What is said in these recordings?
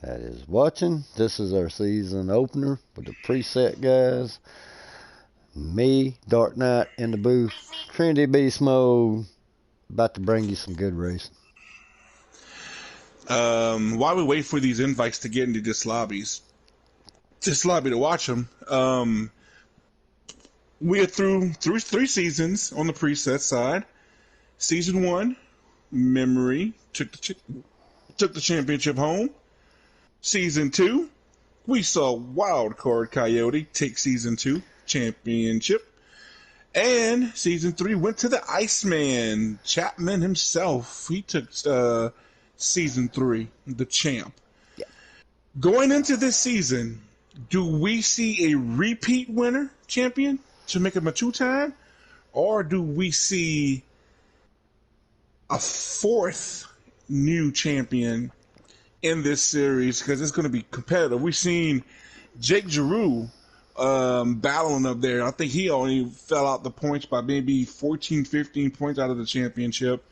that is watching. This is our season opener with the preset guys. Me, Dark Knight in the booth, Trinity Beast Mode, about to bring you some good racing. While we wait for these invites to get into this lobby to watch them, we are through three seasons on the preset side. Season 1, Memory took the championship home. Season 2, we saw Wildcard Coyote take Season 2 championship. And Season 3 went to the Iceman, Chapman himself. He took Season 3, the champ. Yeah. Going into this season, do we see a repeat winner champion to make him a two-time? Or do we see a fourth new champion in this series? Because it's going to be competitive. We've seen Jake Giroux battling up there. I think he only fell out the points by maybe 14, 15 points out of the championship.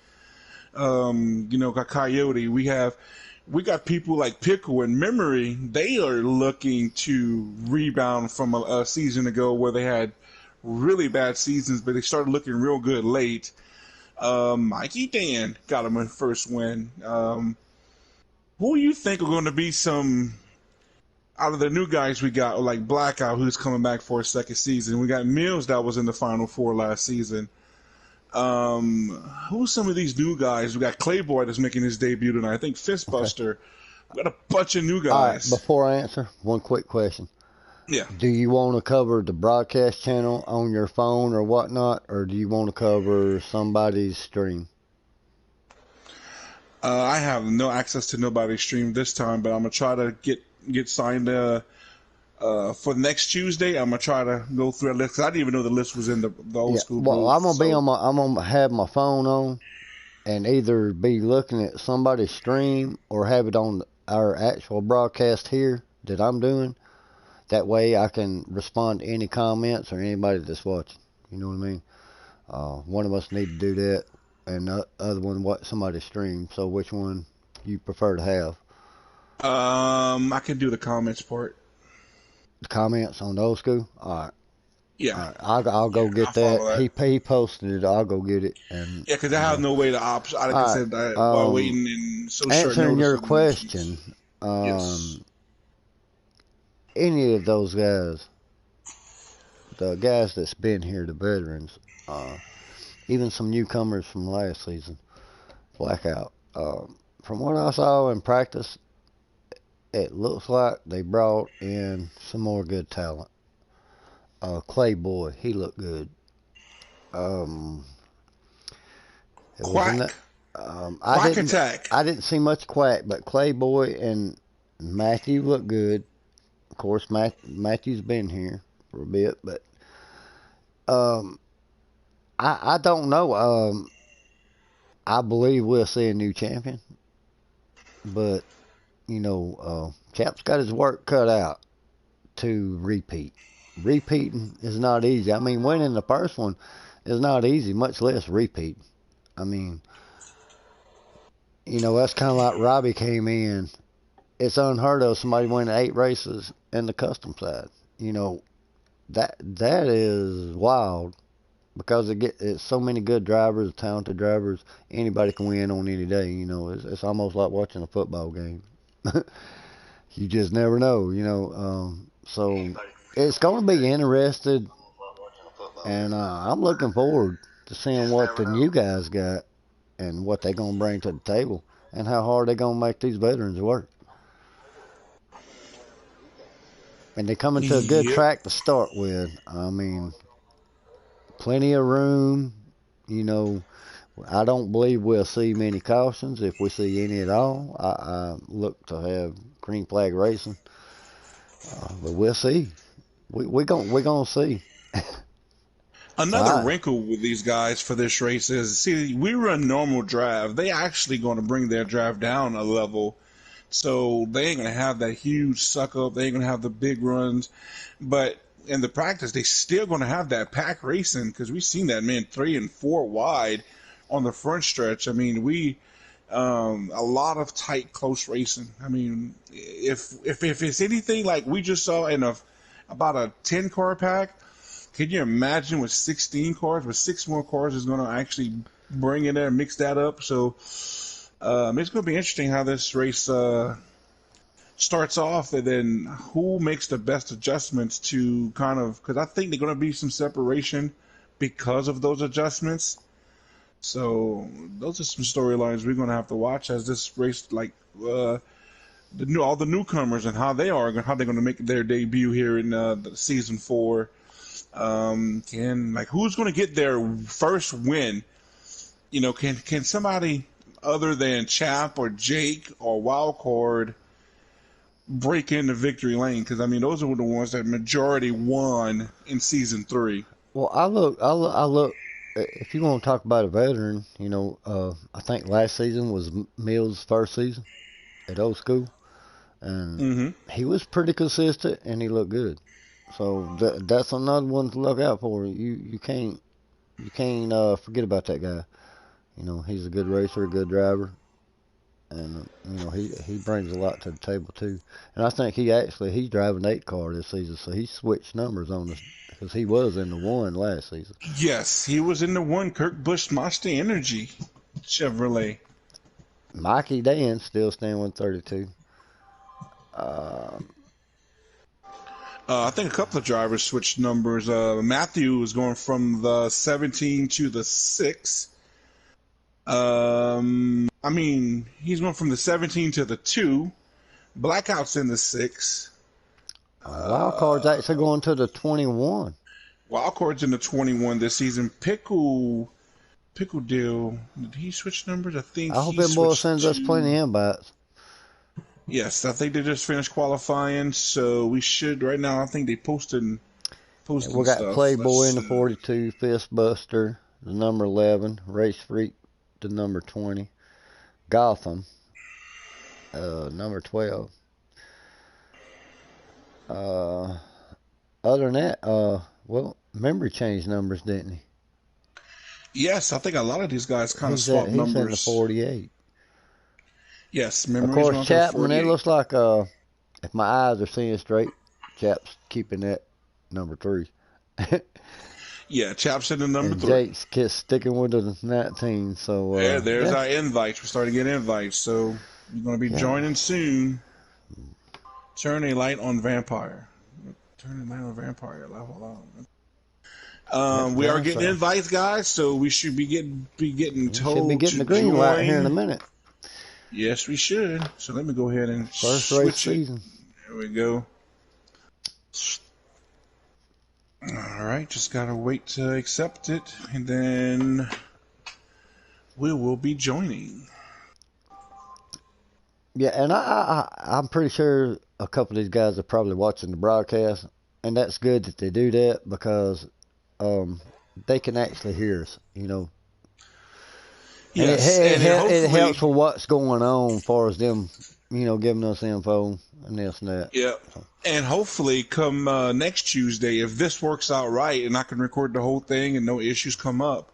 Got Coyote. We got people like Pickle and Memory. They are looking to rebound from a season ago where they had really bad seasons, but they started looking real good late. Mikey Dan got him a first win. Who do you think are going to be some out of the new guys we got, like Blackout, who's coming back for a second season? We got Mills that was in the Final Four last season. Who's some of these new guys? We got Clayboy that's making his debut tonight. I think Fistbuster. Okay. We got a bunch of new guys. All right, before I answer, one quick question. Yeah. Do you want to cover the broadcast channel on your phone or whatnot, or do you want to cover somebody's stream? I have no access to nobody's stream this time, but I'm gonna try to get signed for next Tuesday. I'm gonna try to go through a list, 'cause I didn't even know the list was in the old school. Well, I'm gonna have my phone on and either be looking at somebody's stream or have it on our actual broadcast here that I'm doing. That way I can respond to any comments or anybody that's watching. You know what I mean? One of us need to do that, and the other one watch somebody's stream. So which one you prefer to have? I can do the comments part. The comments on the old school? All right. Yeah. All right. I'll go get that. He posted it. I'll go get it. And yeah, because I have no way to opt. Like I said, while waiting in so short notice. Answering your question, yes. Any of those guys, the guys that's been here, the veterans, even some newcomers from last season, Blackout, from what I saw in practice, it looks like they brought in some more good talent. Clayboy, he looked good. Quack. Quack attack. I didn't see much Quack, but Clayboy and Matthew looked good. Of course, Matthew's been here for a bit, but I don't know. I believe we'll see a new champion, but Chap's got his work cut out to repeat. Repeating is not easy. I mean, winning the first one is not easy, much less repeat. I mean, that's kind of like Robbie came in. It's unheard of somebody winning 8 races in the custom side. That is wild, because it's so many good drivers, talented drivers. Anybody can win on any day. It's almost like watching a football game. You just never know. So it's going to be interesting, and I'm looking forward to seeing what the new guys got and what they're going to bring to the table and how hard they're going to make these veterans work. And they're coming to a good track to start with. I mean, plenty of room. I don't believe we'll see many cautions, if we see any at all. I look to have green flag racing, but we'll see. We're gonna see. Another wrinkle with these guys for this race is, see, we run normal drive. They actually going to bring their drive down a level. So they ain't going to have that huge suck up. They ain't going to have the big runs. But in the practice, they still going to have that pack racing, because we've seen that, man, 3 and 4 wide on the front stretch. I mean, A lot of tight, close racing. I mean, if it's anything like we just saw in about a 10 car pack, can you imagine with 16 cars, with 6 more cars is going to actually bring in there and mix that up? So it's going to be interesting how this race starts off, and then who makes the best adjustments to kind of, because I think there's going to be some separation because of those adjustments. So those are some storylines we're going to have to watch as this race, like all the newcomers and how they're going to make their debut here in the season 4. Who's going to get their first win? Can somebody other than Chap or Jake or Wildcard break into victory lane? Because I mean, those are the ones that majority won in season 3. Well, I look. If you want to talk about a veteran, I think last season was Mills' first season at old school, and Mm-hmm. he was pretty consistent and he looked good. So that's another one to look out for. You can't forget about that guy. He's a good racer, a good driver, and he brings a lot to the table too. And I think he's driving 8 car this season, so he switched numbers on us because he was in the 1 last season. Yes, he was in the 1 Kurt Busch Mazda Energy Chevrolet. Mikey Dan still staying with 32. Uh, I think a couple of drivers switched numbers. Matthew is going from the 17 to the 6. I mean, he's going from the 17 to the 2. Blackout's in the 6. Wild card's actually going to the 21. Wildcard's in the 21 this season. Pickle Deal, did he switch numbers? I think I hope he that boy switched sends us plenty of invites. Yes, I think they just finished qualifying, so we should right now. I think they posting We got stuff. Playboy Let's in the see. 42, Fistbuster, the number 11, Race Freak, the number 20, Gotham, number 12. Other than that, Memory changed numbers, didn't he? Yes, I think a lot of these guys kind of He's swap in the numbers. 48. Yes, Of Memory's course, going to the Chapman, it 48. looks like if my eyes are seeing straight, Chap's keeping that number 3. Yeah, Chap's in the number And 3. Jake's sticking with the 19. So There's yeah, our invites. We're starting to get invites, so you're going to be yeah, joining soon. Turn a light on Vampire. Turn a light on Vampire. Level yeah. on. We are Yeah, getting so invites, guys, so we should be getting we should be told getting to the green light here in a join. minute. Yes, we should. So let me go ahead and First race switch it. season. There we go. All right, just gotta wait to accept it, and then we will be joining. Yeah, and I'm pretty sure a couple of these guys are probably watching the broadcast, and that's good that they do that because they can actually hear us, and Yes, and then it hopefully, helps with what's going on as far as them, giving us info and this and that. yeah, So, and hopefully, come next Tuesday, if this works out right, and I can record the whole thing and no issues come up,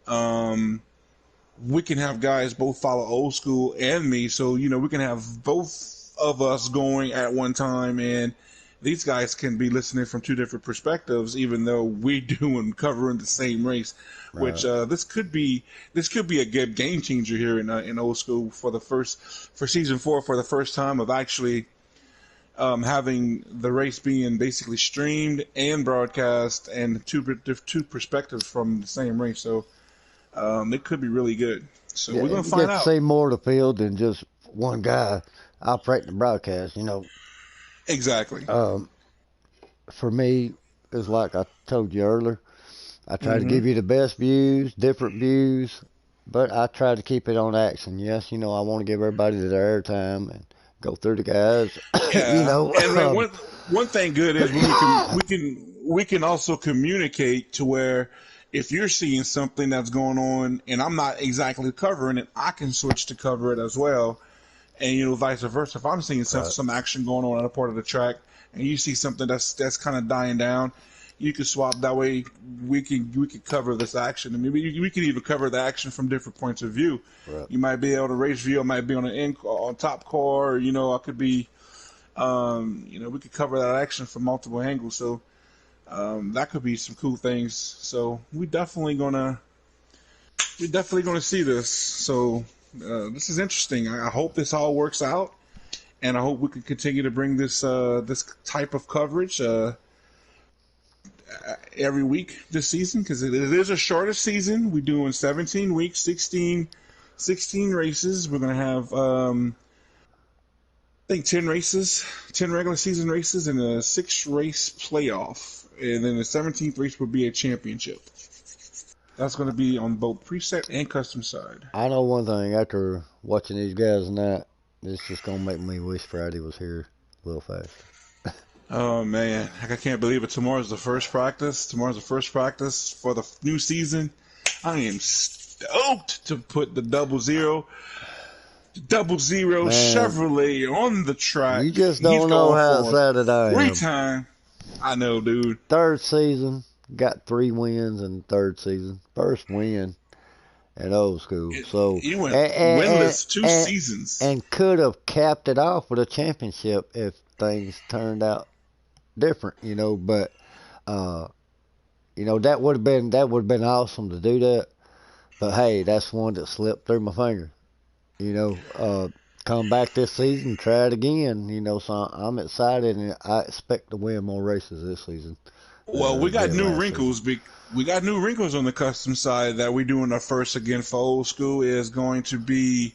we can have guys both follow old school and me, so we can have both of us going at one time, and these guys can be listening from 2 different perspectives, even though we doing covering the same race. Which right. this could be a good game changer here in old school for season 4, for the first time of actually having the race being basically streamed and broadcast, and two perspectives from the same race. So it could be really good. So Yeah, we're gonna and you find get to out. see more of the field than just one guy operating the broadcast. Exactly. For me, it's like I told you earlier. I try to Hmm. give you the best views, different views, but I try to keep it on action. Yes, I want to give everybody their airtime and go through the guys. you Yeah, know, and then one thing good is when we can also communicate to where if you're seeing something that's going on and I'm not exactly covering it, I can switch to cover it as well, and vice versa. If I'm seeing right. some action going on a part of the track and you see something that's kind of dying down, you could swap. That way, we could cover this action, and maybe we could even cover the action from different points of view. Right. You might be able to race view. I might be on on top car. Or, I could be. We could cover that action from multiple angles. So that could be some cool things. So we're definitely gonna see this. So this is interesting. I hope this all works out, and I hope we can continue to bring this type of coverage every week this season, because it is a shorter season. We're doing 17 weeks, 16 races. We're gonna have I think 10 races, 10 regular season races, and a 6-race playoff, and then the 17th race will be a championship. That's going to be on both preset and custom side. I know one thing, after watching these guys tonight, it's just gonna make me wish Friday was here a little faster. Oh man, I can't believe it. Tomorrow's the first practice. Tomorrow's the first practice for the new season. I am stoked to put the double zero Man, Chevrolet on the track. you just He's don't know going how for excited I three am. time. I know, dude. Third season, got 3 wins in the third season. First win in old school. So He went and winless two and, seasons. and could have capped it off with a championship if things turned out different, But that would have been awesome to do that. But hey, that's one that slipped through my fingers. Come back this season, try it again. So I'm excited, and I expect to win more races this season Well, than I we got did new last season. wrinkles. We got new wrinkles on the custom side that we're doing. Our first again for old school is going to be.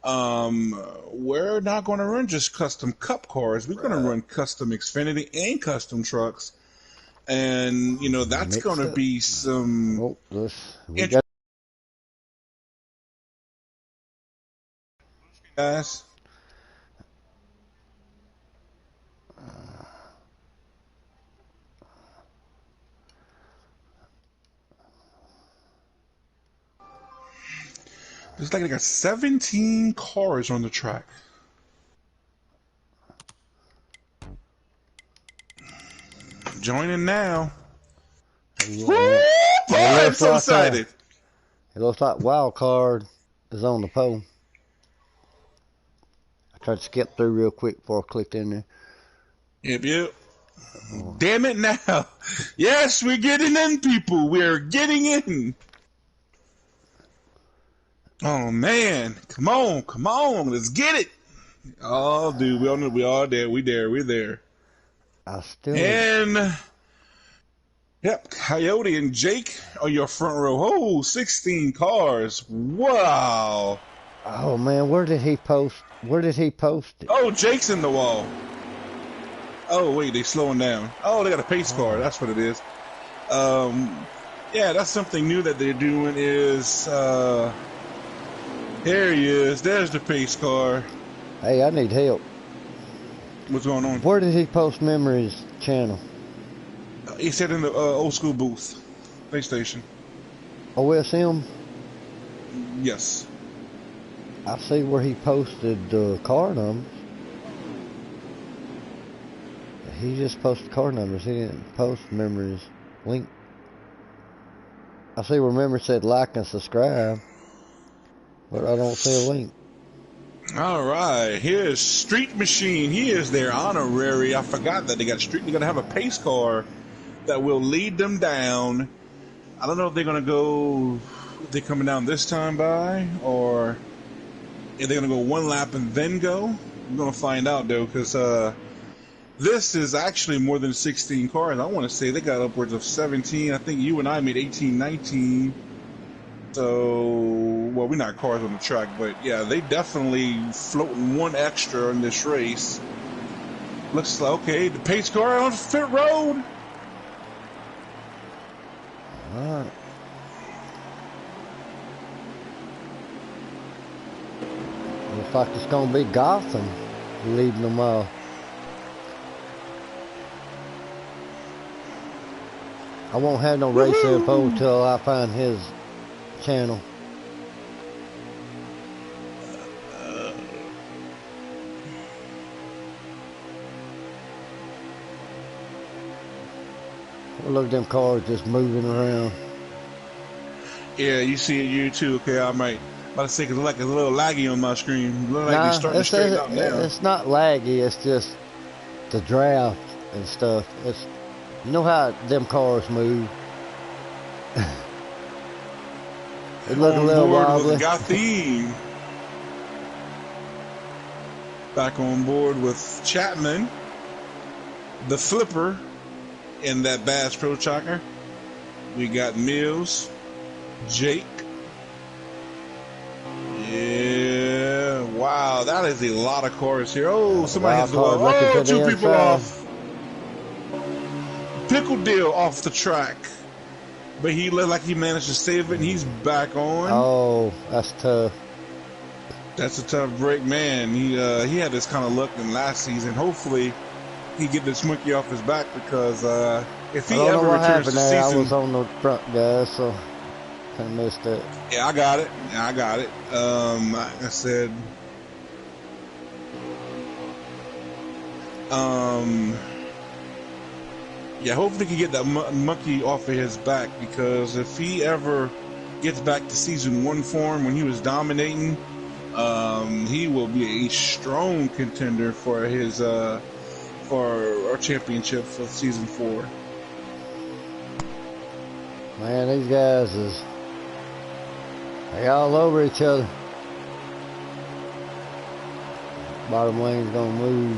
We're not going to run just custom cup cars. We're going to Right. run custom Xfinity and custom trucks, and that's going Mixed to up. be some Oh, we interesting got. guys. It's like they got 17 cars on the track. Joining now. Woo! Yeah, Boy, it I'm looks so like excited. wild card is on the pole. I tried to skip through real quick before I clicked in there. Yep, yep. Oh, Damn it now. Yes, we're getting in, people. We're getting in. Oh, man. Come on. Come on. Let's get it. Oh, dude. We all there. We're there. I still ain't. And, yep, Coyote and Jake are your front row. Oh, 16 cars. Wow. Oh man, where did he post? Where did he post it? Oh, Jake's in the wall. Oh, wait. They slowing down. Oh, they got a pace car. Oh, That's what it is. Um, yeah, that's something new that they're doing is, there he is. There's the pace car. hey, I need help. What's going on? Where did he post Memories channel? He said in the old school booth, PlayStation. OSM. Yes. I see where he posted the car numbers. He just posted car numbers. He didn't post Memories link. I see where Memories said like and subscribe, but I don't see a link. All right. Here's Street Machine. He is their honorary. I forgot that they got street. They're gonna have a pace car that will lead them down. I don't know if they're gonna go. If they're coming down this time by, or if they're gonna go one lap and then go. I'm gonna find out though, because this is actually more than 16 cars. I want to say they got upwards of 17. I think you and I made 18, 19. So, well, we're not cars on the track, but yeah, they definitely floating one extra in this race. Looks like, okay, the pace car on Fit Road. Alright. Looks like it's gonna be Gotham leading them off. I won't have no race info until I find his channel. Well, look at them cars just moving around. Yeah, you see it, you too. Okay, I might. About to say, cause it look like it's a little laggy on my screen. Look like they're Nah, starting to straighten out now. it's not laggy. It's just the draft and stuff. You know how them cars move. It look a On little board with wobbly. Gotham. Back on board with Chapman, the flipper, in that Bass Pro Tracker. We got Mills, Jake. Yeah, wow, that is a lot of cars here. Oh, somebody hits Wild the wall. card looking Oh, to two the people inside. off. Pickle Deal off the track. But he looked like he managed to save it, and he's back on. Oh, that's tough. That's a tough break, man. He had this kind of luck in last season. Hopefully, he get this monkey off his back because if I he don't know ever what returns to happened there. I season, was on the front, guys, so kind of missed it. yeah, I got it. Like I said, yeah, hopefully he can get that monkey off of his back because if he ever gets back to season 1 form when he was dominating, he will be a strong contender for his for our championship for season 4. Man, these guys they all over each other. Bottom lane's gonna move.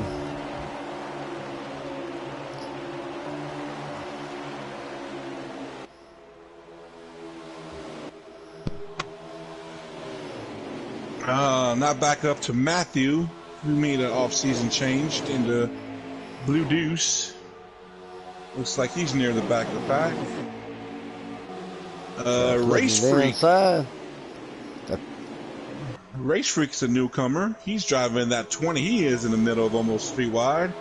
Not back up to Matthew, who made an off-season change into Blue Deuce. Looks like he's near the back of the pack. Race Freak. Race Freak's a newcomer. He's driving that 20. He is in the middle of almost 3 wide.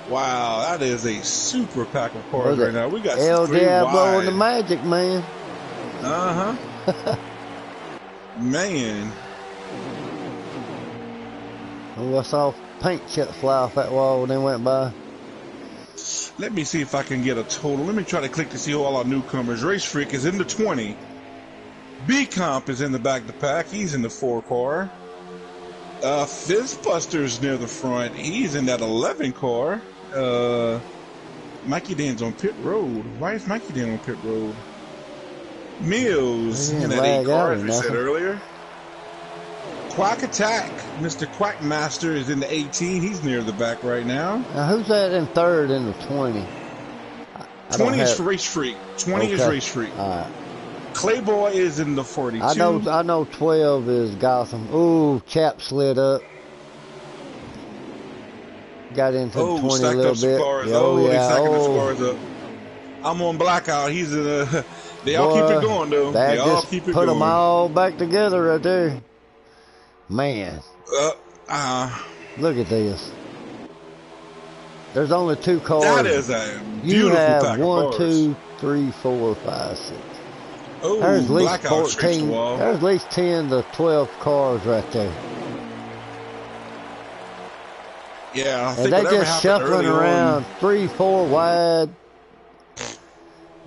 Wow, that is a super pack of cars right now. We got El 3 Diablo wide. and the Magic Man. Man. Oh, I saw paint chips fly off that wall when they went by. Let me see if I can get a total. Let me try to click to see all our newcomers. Race Freak is in the 20. B-Comp is in the back of the pack. He's in the 4 car. Fizzbuster's near the front. He's in that 11 car. Mikey Dan's on pit road. Why is Mikey Dan on pit road? Mills in that 8 car, as we said earlier. Quack Attack, Mr. Quackmaster is in the 18. He's near the back right now. Now, who's that in third in the 20? 20 is Race Freak. 20 is Race Freak. All right. Clayboy is in the 42. I know 12 is Gotham. Ooh, Chap slid up. Got into the 20 a little bit. He's stacking the scores up. I'm on Blackout. He's in the... They all keep it going, though. They all keep it going. Put them all back together right there. Man. Look at this. There's only 2 cars. That is a beautiful you have pack 1, of cars. 2, 3, 4, 5, 6. Oh, there's at least Blackout 14. There's at least 10 to 12 cars right there. Yeah, I and they just shuffling around 3, 4 wide.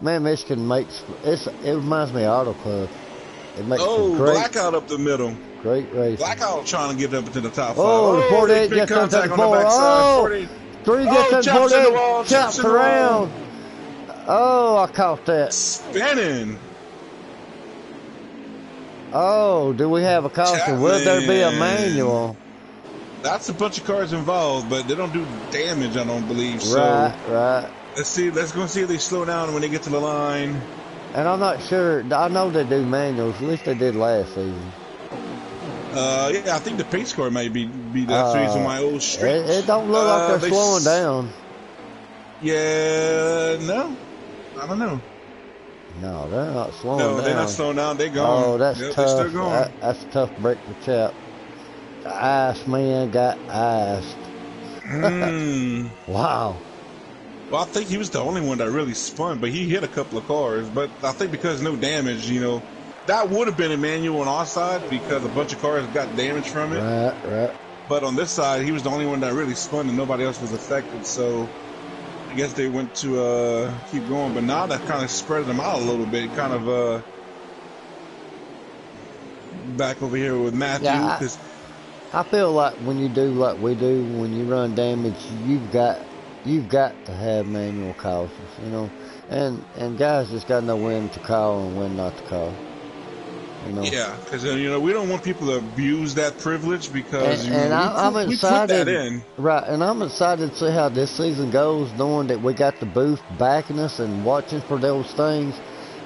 Man, Michigan makes it reminds me of Auto Club. It makes great, Blackout up the middle. Great race. Blackout trying to get up into the top 5. The 48 gets into the 4. 3 gets into 48. Chops around. Oh, I caught that. Spinning. Oh, do we have a caution? Will there be a manual? That's a bunch of cars involved, but they don't do damage, I don't believe. Right. Let's go see if they slow down when they get to the line. And I'm not sure. I know they do manuals. At least they did last season. Yeah, I think the pace car might be that's the reason why old street. It don't look like they're slowing down. Yeah, no, I don't know. No, they're not slowing down. No, they're not slowing down. They're going. Oh, that's tough. They're still going. That's a tough break for Chap. The ice man got iced. Wow. Well, I think he was the only one that really spun, but he hit a couple of cars. But I think because no damage, that would have been a manual on our side because a bunch of cars got damage from it. Right. But on this side, he was the only one that really spun and nobody else was affected. So I guess they went to keep going, but now that kind of spread them out a little bit. Kind of back over here with Matthew, Yeah, because I feel like when you do like we do, when you run damage, you've got to have manual cautions, you know, and guys just got to know when to call and when not to call, you know. yeah, because we don't want people to abuse that privilege because And I'm we put that excited, in. right? And I'm excited to see how this season goes, knowing that we got the booth backing us and watching for those things.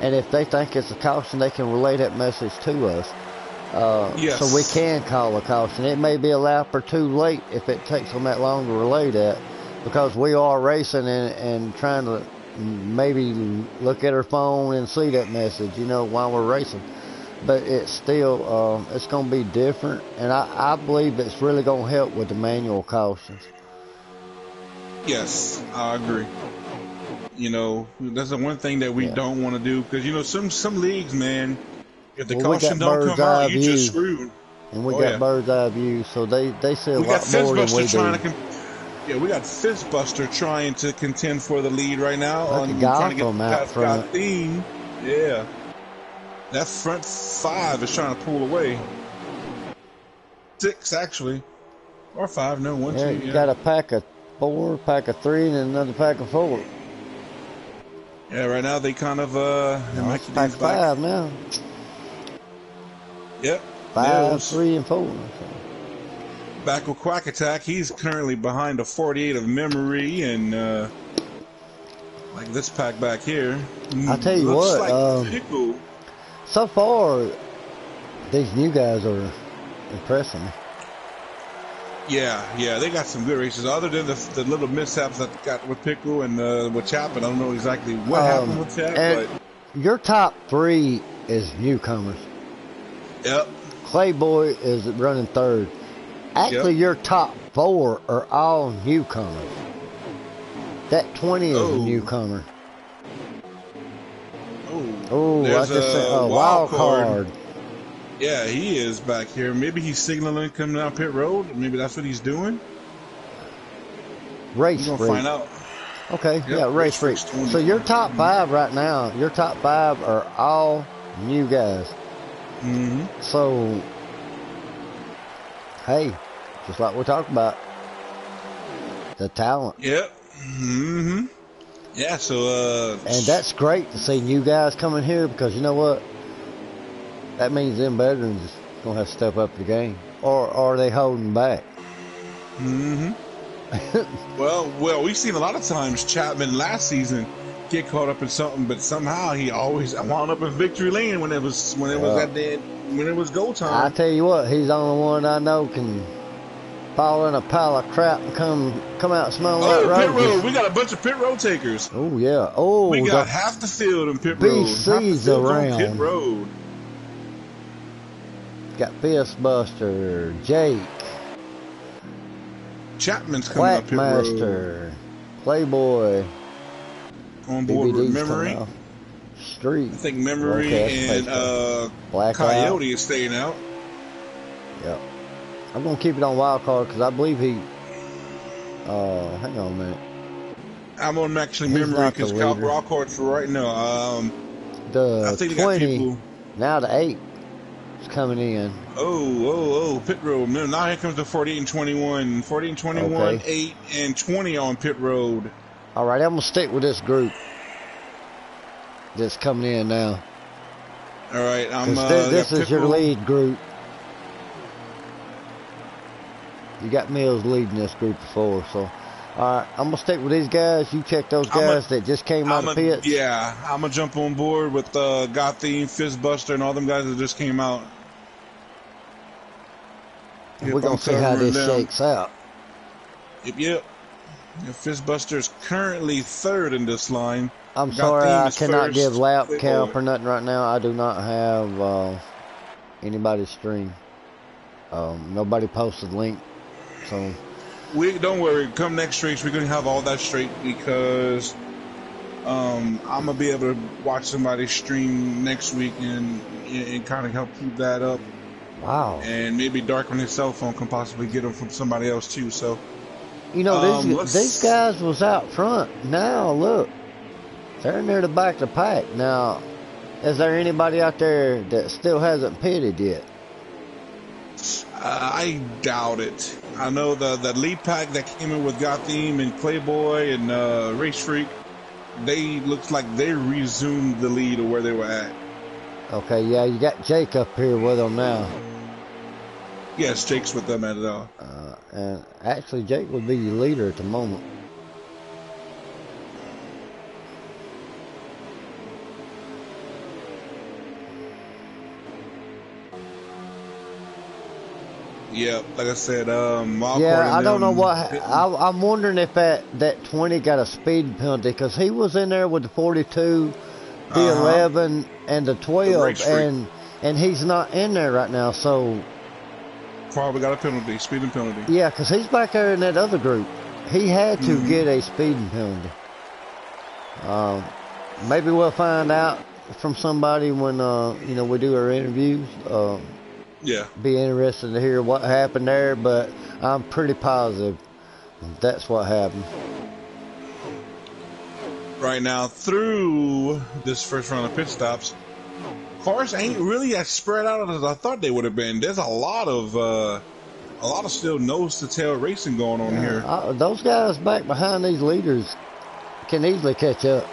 And if they think it's a caution, they can relay that message to us, so we Yes. can call a caution. It may be a lap or two late if it takes them that long to relay that, because we are racing and trying to maybe look at our phone and see that message, you know, while we're racing. But it's still, it's going to be different, and I believe it's really going to help with the manual cautions. Yes, I agree. That's the one thing that we Yeah. don't want to do because some leagues, man, if the Well, we caution got don't bird's come out, eye you just view, screwed. and we Oh got yeah, bird's eye view, so they see a we got lot more than Fizzbuster we trying do. to. Yeah, we got Fizzbuster trying to contend for the lead right now Look at on trying to get Gotham out past front. Gotham. Yeah, that front five is trying to pull away. Six actually, or five? No, one, Yeah, two. you Yeah, got a pack of four, pack of three, and another pack of four. yeah. Right now they kind of they No, might it's a get pack these of back. five now. Yep, 5, Mills. 3, and 4. Back with Quack Attack, he's currently behind a 48 of memory, and like this pack back here, I tell you looks what, like Pickle. so far these new guys are impressing me. Yeah, they got some good races. Other than the little mishaps that got with Pickle and with Chap, I don't know exactly what happened with Chap, And but your top 3 is newcomers. yep, Clayboy is running 3rd. yep. Actually, your top 4 are all newcomers. That 20 is a Oh, newcomer. there's I just said a wild wild card. card. Yeah, he is back here. Maybe he's signaling coming down pit road. Maybe that's what he's doing. Race We're gonna freak. find out. Okay, Yep, yeah, race freak. Freak's 20. So your top 5 right now, your top 5 are all new guys. Mm-hmm. So, hey, just like we talked about, the talent. Yep. Mm-hmm. Yeah, so And that's great to see new guys coming here, because you know what? That means them veterans is going to have to step up the game. Or are they holding back? mm-hmm. Well, we've seen a lot of times Chapman last season get caught up in something, but somehow he always wound up in victory lane when it was go I time. tell you what, he's the only one I know can fall in a pile of crap and come out smelling like Oh, pit road. roaches. We got a bunch of pit road takers. Oh, yeah. Oh, We got the half the field in pit road. Half the BC's field's on pit around. road. Got Fistbuster, Jake, Chapman's coming up pit road. Quackmaster, Playboy, On board with BBD's Memory. coming off. Street. I think Memory Broadcast and Blackout. Coyote is staying out. Yep. I'm going to keep it on wild card because I believe he. Hang on a minute. I'm on actually He's Memory not the because Cal leader. Brockard for right now. I The think they got 20, people. now the 8 is coming in. Oh, pit road. Now here comes the 48 and 21. 48 and 21, Okay. 8 and 20 on pit road. All right, I'm going to stick with this group that's coming in now. All right, This got is your Pickle. lead group. You got Mills leading this group of 4, so. All right, I'm going to stick with these guys. You check those guys that just came out of pits. Yeah, I'm going to jump on board with Gotham, Fizzbuster, and all them guys that just came out. We're going to see how this shakes out. Yep. Yeah, Fizzbuster's currently 3rd in this line. I'm sorry, I is cannot first. give lap Playboy. count or nothing right now. I do not have anybody's stream. Nobody posted link, so Don't worry. Come next race, we're gonna have all that straight because I'm gonna be able to watch somebody stream next week and kind of help keep that up. wow. And maybe Dark on his cell phone can possibly get them from somebody else too. So You know, these Let's. guys was out front. Now look, they're near the back of the pack. Now, is there anybody out there that still hasn't pitted yet? I doubt it. I know the lead pack that came in with Gotham and Playboy and Race Freak. They looks like they resumed the lead of where they were at. Okay, yeah, you got Jake up here with them now. Yes, Jake's with them at it all. And actually, Jake would be your leader at the moment. Yeah, like I said, Yeah, I don't know what. I'm wondering if that 20 got a speed penalty because he was in there with the 42, the 11, and the 12, and he's not in there right now. So probably got a penalty, speeding penalty. Yeah, because he's back there in that other group. He had to get a speeding penalty. Maybe we'll find out from somebody when we do our interviews. Yeah. Be interested to hear what happened there, but I'm pretty positive that's what happened. Right now, through this first round of pit stops, cars ain't really as spread out as I thought they would have been. There's a lot of still nose to tail racing going on here. Those guys back behind these leaders can easily catch up.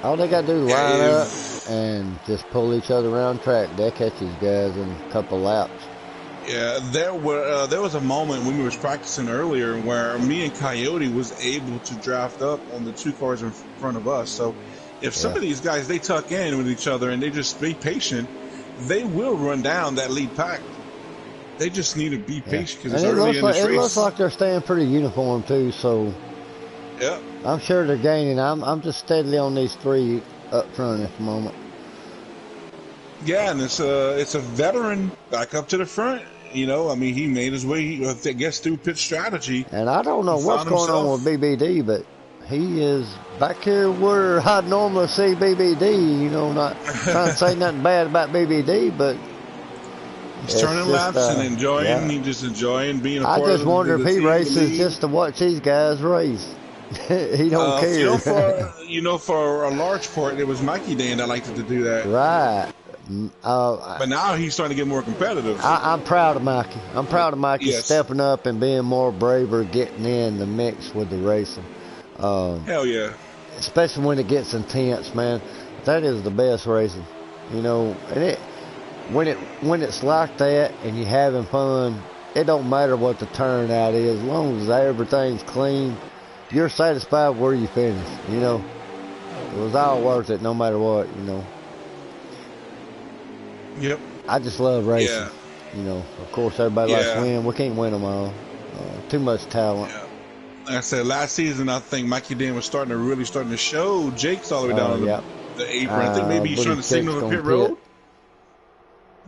All they got to do is line up and just pull each other around track. They'll catch these guys in a couple laps. Yeah, there was a moment when we was practicing earlier where me and Coyote was able to draft up on the two cars in front of us. So if some of these guys, they tuck in with each other and they just be patient, they will run down that lead pack. They just need to be patient because it's early in this race. It looks like they're staying pretty uniform too, so yeah, I'm sure they're gaining. I'm just steadily on these three up front at the moment. Yeah, and it's a veteran back up to the front. You know, I mean, he made his way, I guess, through pit strategy. And I don't know what's going on with BBD, but he is back here where I'd normally see BBD. You know, not trying to say nothing bad about BBD, but he's turning laps and enjoying. Yeah. He's just enjoying being a part of the team. I just wonder if he races just to watch these guys race. He don't care. For a large part, it was Mikey Dan that liked to do that. Right. But now he's starting to get more competitive. I'm proud of Mikey. I'm proud of Mikey stepping up and being more braver, getting in the mix with the racing. Hell yeah. Especially when it gets intense, man. That is the best racing. You know, and when it's like that and you're having fun, it don't matter what the turnout is. As long as everything's clean, you're satisfied where you finish. You know, it was all worth it no matter what, you know. Yep. I just love racing. Yeah. You know, of course, everybody likes to win. We can't win them all. Too much talent. Yeah. Like I said, last season, I think Mikey Dan was starting to show Jake's all the way down the apron. I think maybe he's trying to signal for pit road.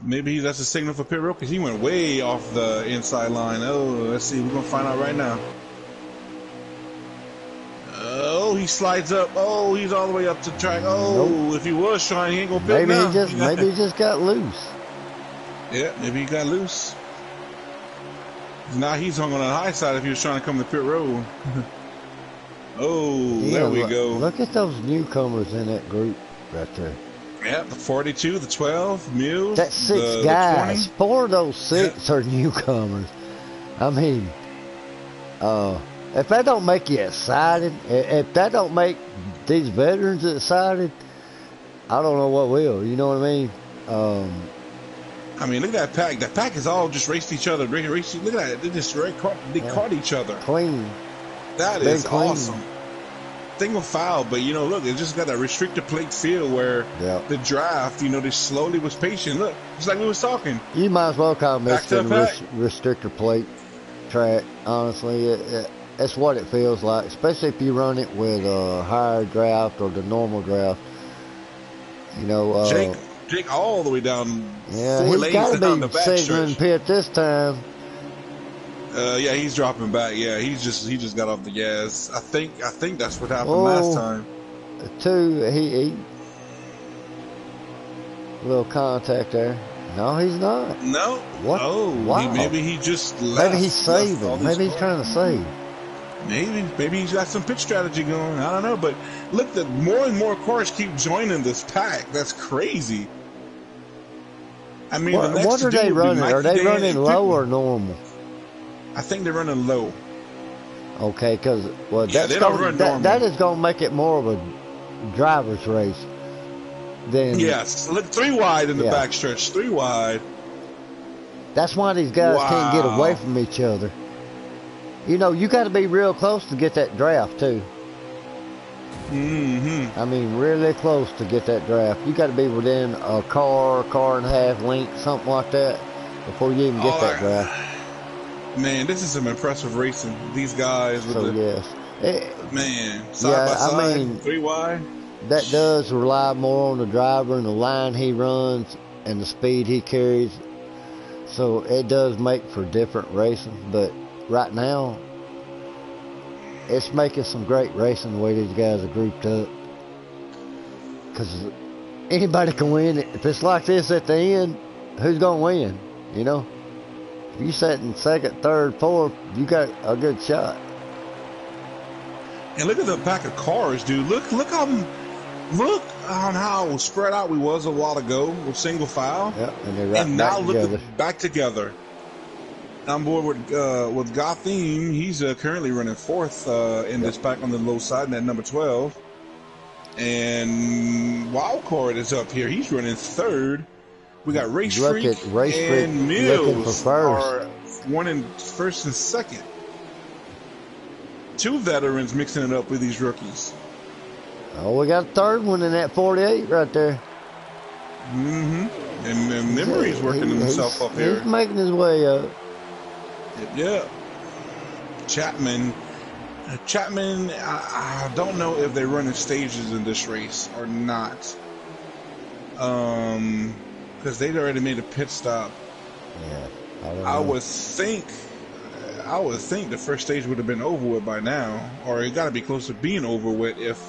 Maybe that's a signal for pit road because he went way off the inside line. Oh, let's see. We're going to find out right now. Oh, he slides up. Oh, he's all the way up to the track. Oh, if he was trying, he ain't gonna pit now. Maybe he just got loose. Yeah, maybe he got loose. Now he's hung on the high side if he was trying to come to pit road. There we go. Look at those newcomers in that group right there. Yeah, the 42, the 12, Mills. That's six guys. 4 of those 6 are newcomers. I mean, if that don't make you excited, if that don't make these veterans excited, I don't know what will. You know what I mean? I mean, look at that pack. That pack is all just raced each other. Look at that. They just caught each other. Clean. That is awesome. Single foul, but look, it just got that restrictor plate feel where the draft, they slowly was patient. Look, just like we was talking. You might as well call Michigan restrictor plate track. Honestly, that's what it feels like, especially if you run it with a higher draft or the normal draft. Jake all the way down. Yeah, he's got to be signaling pit this time. He's dropping back. Yeah, he just got off the gas. I think that's what happened last time. 2, he little contact there. No, he's not. No. What? Oh, wow. Maybe he just left. Maybe he's saving. Maybe he's trying to save. Maybe he's got some pitch strategy going. I don't know, but look, that more and more cars keep joining this pack. That's crazy. I mean, the next What to are do they would be running? Are Mikey they Dan running and low or Pickle. normal? I think they're running low. Okay, because Yeah, they don't run that normal. is gonna make it more of a driver's race than Yes, look, 3 wide in the yeah. backstretch. 3 wide. That's why these guys can't get away Wow. from each other. You know, you got to be real close to get that draft too. Mm-hmm. I mean, really close to get that draft. You got to be within a car and a half length, something like that, before you even get All that draft. Man, this is some impressive racing. These guys with So the yes, side by yeah. I side, mean, 3 wide. that does rely more on the driver and the line he runs and the speed he carries. So it does make for different racing, but right now it's making some great racing the way these guys are grouped up. Because anybody can win. If it's like this at the end, who's going to win? You know? If you sit in second, third, fourth, you got a good shot. And look at the pack of cars, dude. Look on how spread out we was a while ago with single file. Yep, and they're right And back now look together. at back together. I'm board with Gotham. He's currently running fourth in this pack on the low side, and at number 12. And Wildcard is up here. He's running third. We got Race Look Freak at Race Freak and looking for Mills first. are one in first and second. 2 veterans mixing it up with these rookies. Oh, we got a third one in that 48 right there. Mm-hmm. And Memory's working himself up here. He's making his way up. Yeah. Chapman, I don't know if they're running stages in this race or not. Because they'd already made a pit stop. Yeah, I would think the first stage would have been over with by now, or it got to be close to being over with if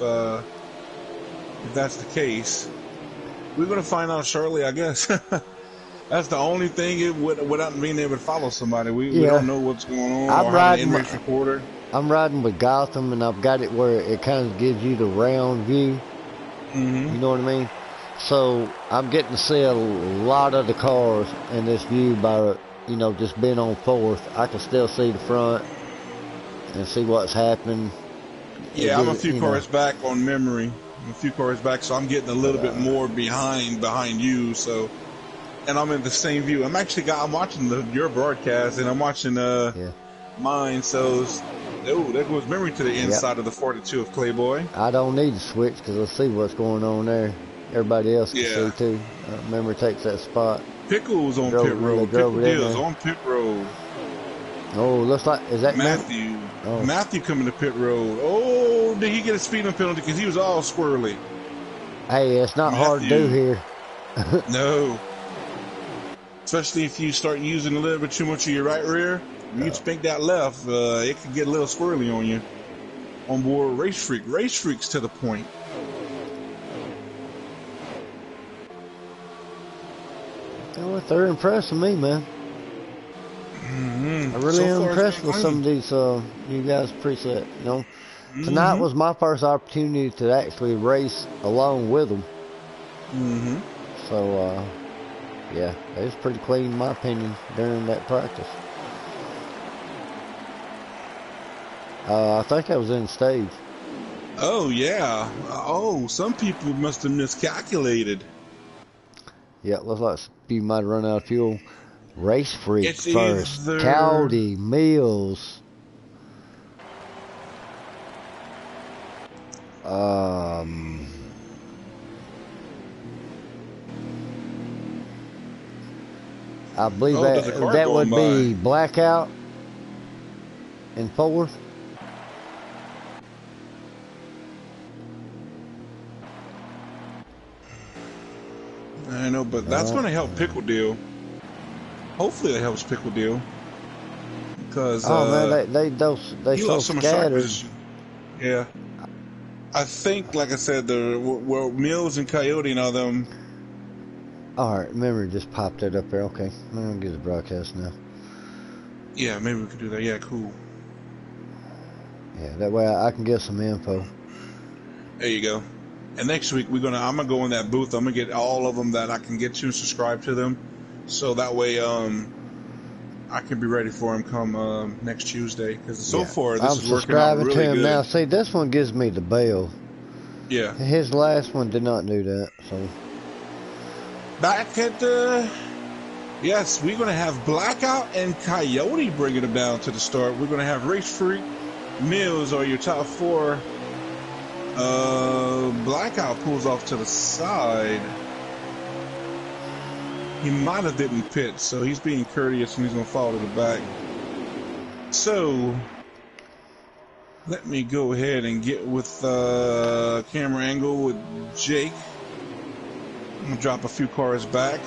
that's the case. We're gonna find out shortly, I guess. That's the only thing without being able to follow somebody. We don't know what's going on or have an in-race recorder. I'm riding with Gotham, and I've got it where it kind of gives you the round view. Mm-hmm. You know what I mean? So I'm getting to see a lot of the cars in this view by, just being on fourth. I can still see the front and see what's happening. Yeah, I'm a few cars back on Memory. I'm a few cars back, so I'm getting a little bit more behind you. So, and I'm in the same view. I'm watching your broadcast, and I'm watching mine. So, there goes Memory to the inside of the 42 of Clayboy. I don't need to switch because I see what's going on there. Everybody else can see too. Memory takes that spot. Pickle's on pit road. Pickle Deal's on pit road. Oh, looks like, is that Matthew? Oh. Matthew coming to pit road. Oh, did he get a speeding penalty because he was all squirrely? Hey, it's not hard to do here. No. Especially if you start using a little bit too much of your right rear. You spank that left, it could get a little squirrely on you. On board Race Freak. Race Freak's to the point. They're impressing me, man. Mm-hmm. I really am impressed with some of these you guys preset. Tonight was my first opportunity to actually race along with them. Mm-hmm. So, yeah, it was pretty clean in my opinion during that practice. I think I was in stage. Oh, yeah. Oh, some people must have miscalculated. Yeah, looks like you might have run out of fuel. Race Freak it's first. Either... Cowdy, Mills. I believe that would be Blackout in fourth. I know, but that's going to help Pickle Deal. Hopefully that helps Pickle Deal. Because man, they so scattered. Yeah. I think, like I said, well, Mills and Coyote and all them. Alright, memory just popped it up there. Okay, I'm going to get the broadcast now. Yeah, maybe we could do that. Yeah, cool. Yeah, that way I can get some info. There you go. And next week I'm gonna go in that booth. I'm gonna get all of them that I can get to and subscribe to them, so that way I can be ready for him come next Tuesday. Because so Yeah, far this I'm is working out subscribing to really him now. good. See, this one gives me the bell. Yeah. His last one did not do that, so. Back at yes, we're gonna have Blackout and Coyote bringing them down to the start. We're gonna have Race Freak, Mills are your top four. Blackout pulls off to the side. He might have didn't pit, so he's being courteous and he's gonna fall to the back. So let me go ahead and get with camera angle with Jake. I'm gonna drop a few cars back.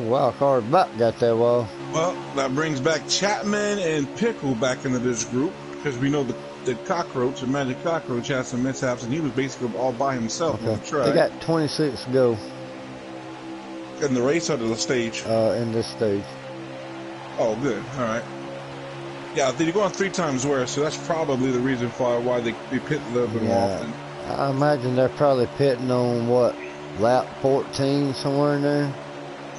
Wild card back got that wall. Well, that brings back Chapman and Pickle back into this group because we know the Cockroach, the Magic Cockroach, had some mishaps and he was basically all by himself on the track. They got 26 to go. In the race or the stage? In this stage. Oh, good. All right. Yeah, they're going 3 times worse, so that's probably the reason why they pit a little bit more often. I imagine they're probably pitting on what, lap 14 somewhere in there.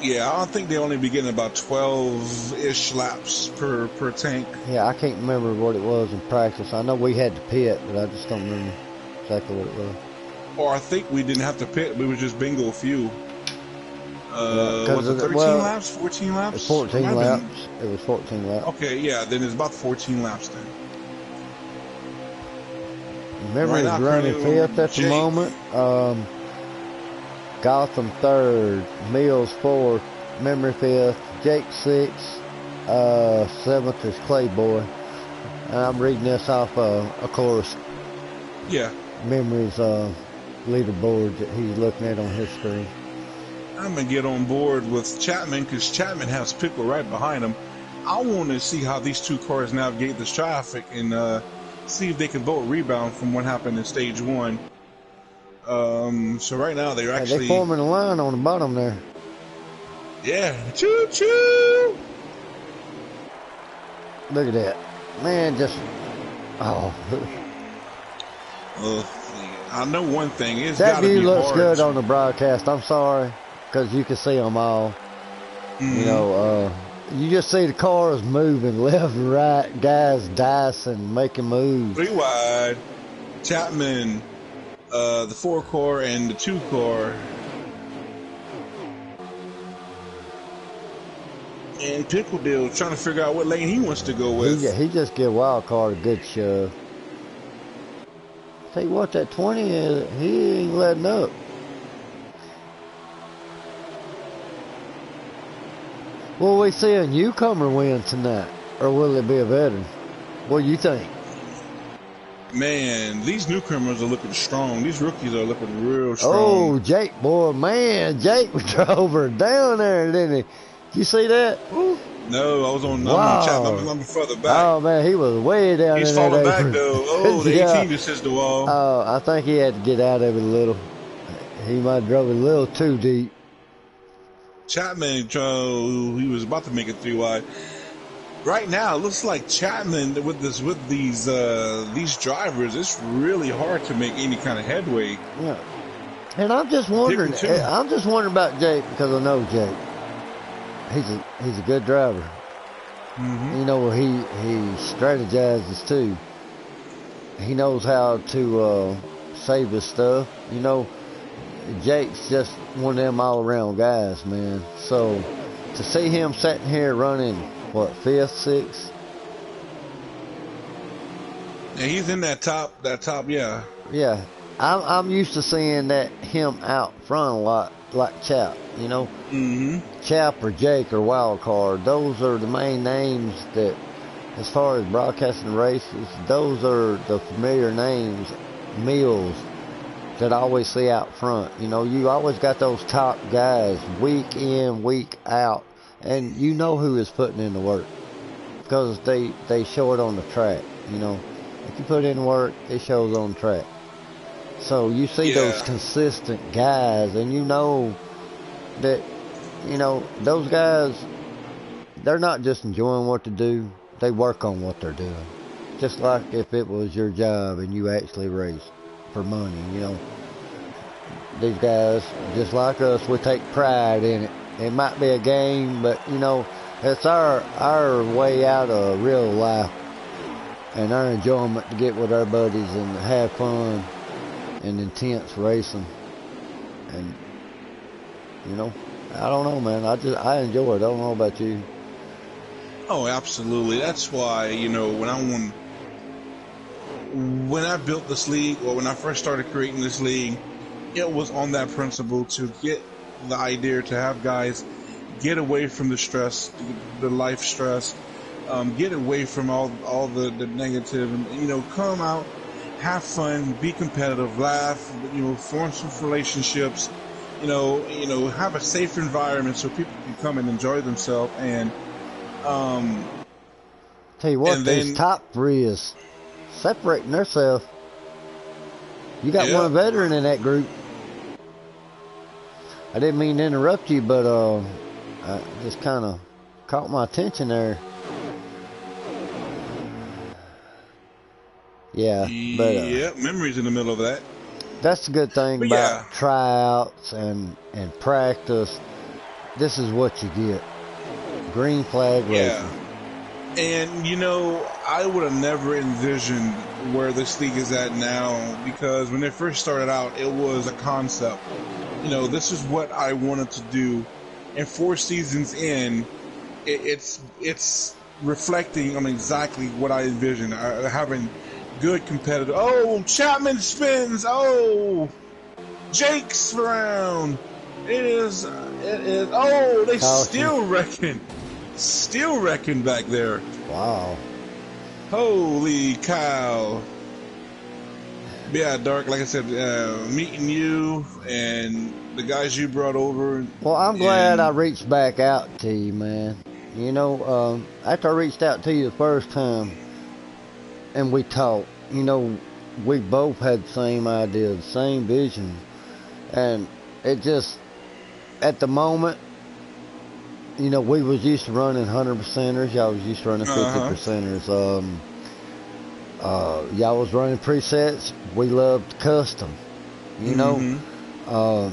Yeah, I don't think they only be getting about 12-ish laps per tank. Yeah, I can't remember what it was in practice. I know we had to pit, but I just don't remember exactly what it was. Or I think we didn't have to pit. We was just bingo fuel. Was it 13 laps? 14 laps? It's 14 laps. It was 14 laps. Okay, yeah, then it's about 14 laps then. Memory's running 5th at the moment. Gotham 3rd, Mills 4th, Memory 5th, Jake 6th, 7th is Clayboy. And I'm reading this off, of course, Memory's leaderboard that he's looking at on his screen. I'm going to get on board with Chapman because Chapman has Pickle right behind him. I want to see how these two cars navigate this traffic and see if they can both rebound from what happened in stage 1. So right now they're actually... They're forming a line on the bottom there. Yeah. Choo-choo! Look at that. Man, just... Oh. I know one thing. It's that view looks hard good on the broadcast. I'm sorry, because you can see them all. Mm-hmm. You know, you just see the cars moving left and right, guys dicing, making moves. 3 wide. Chapman, the 4-core and the 2-core. And Pickle Deal trying to figure out what lane he wants to go with. He just give Wild Card a good shove. Tell you what, that 20 is, he ain't letting up. Will we see a newcomer win tonight, or will it be a veteran? What do you think? Man, these newcomers are looking strong. These rookies are looking real strong. Oh, Jake, boy, man, Jake drove her down there, didn't he? Did you see that? Ooh. No, I was on I'm further back. Oh, man, he was way down there. He's falling back, though. Oh, the 18 just hits the wall. Oh, I think he had to get out of it a little. He might have drove it a little too deep. Chapman, he was about to make it 3 wide. Right now, it looks like Chapman with these drivers, it's really hard to make any kind of headway. Yeah, and I'm just wondering about Jake because I know Jake. He's a good driver. Mm-hmm. You know, he strategizes too. He knows how to save his stuff. You know, Jake's just one of them all-around guys, man. So to see him sitting here running, what, 5th, 6th? Yeah, he's in that top, yeah. Yeah, I'm used to seeing him out front a lot, like Chap, you know. Mm-hmm. Chap or Jake or Wild Card, those are the main names that, as far as broadcasting races, those are the familiar names, Mills, that I always see out front. You know, you always got those top guys, week in, week out, and you know who is putting in the work because they show it on the track. You know, if you put in work, it shows on the track. So you see those consistent guys, and you know that, you know, those guys, they're not just enjoying what they do, they work on what they're doing. just like if it was your job and you actually race for money. These guys, just like us, we take pride in it. It might be a game, but it's our way out of real life and our enjoyment to get with our buddies and have fun and intense racing. And I don't know, man. I enjoy it. I don't know about you. Oh, absolutely. That's why, when I built this league, or when I first started creating this league, it was on that principle to get the idea to have guys get away from the stress, the life stress, get away from all the negative, and come out, have fun, be competitive, laugh, form some relationships, have a safe environment so people can come and enjoy themselves. And tell you what, and these then, top three is separating themselves. You got yeah, one veteran in that group. I didn't mean to interrupt you, but I just kind of caught my attention there. Yeah, but yeah, memories in the middle of that. that's the good thing But about yeah, tryouts and practice. This is what you get. Green flag yeah. racing. And I would have never envisioned where this league is at now, because when it first started out, it was a concept. This is what I wanted to do, and 4 seasons in, it's reflecting on exactly what I envisioned. Having good competitive. Oh, Chapman spins. Oh, Jake's around. It is. Oh, they Caution. still wrecking back there. Wow. Holy cow. Yeah, Dark, like I said, meeting you and the guys you brought over. Well, I'm glad I reached back out to you, man. After I reached out to you the first time and we talked, we both had the same idea, the same vision. And it just, at the moment, we was used to running 100%ers. Y'all was used to running 50%ers. Y'all was running presets. We loved custom. Y'all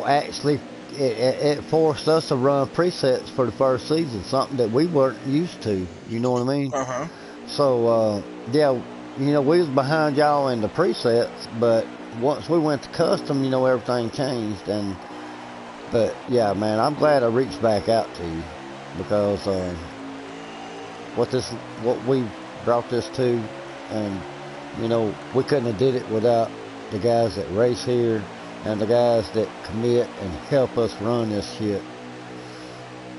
actually, it forced us to run presets for the first season, something that we weren't used to. You know what I mean? So, we was behind y'all in the presets, but once we went to custom, everything changed. But yeah, man, I'm glad I reached back out to you, because what we brought this to, and we couldn't have did it without the guys that race here and the guys that commit and help us run this shit.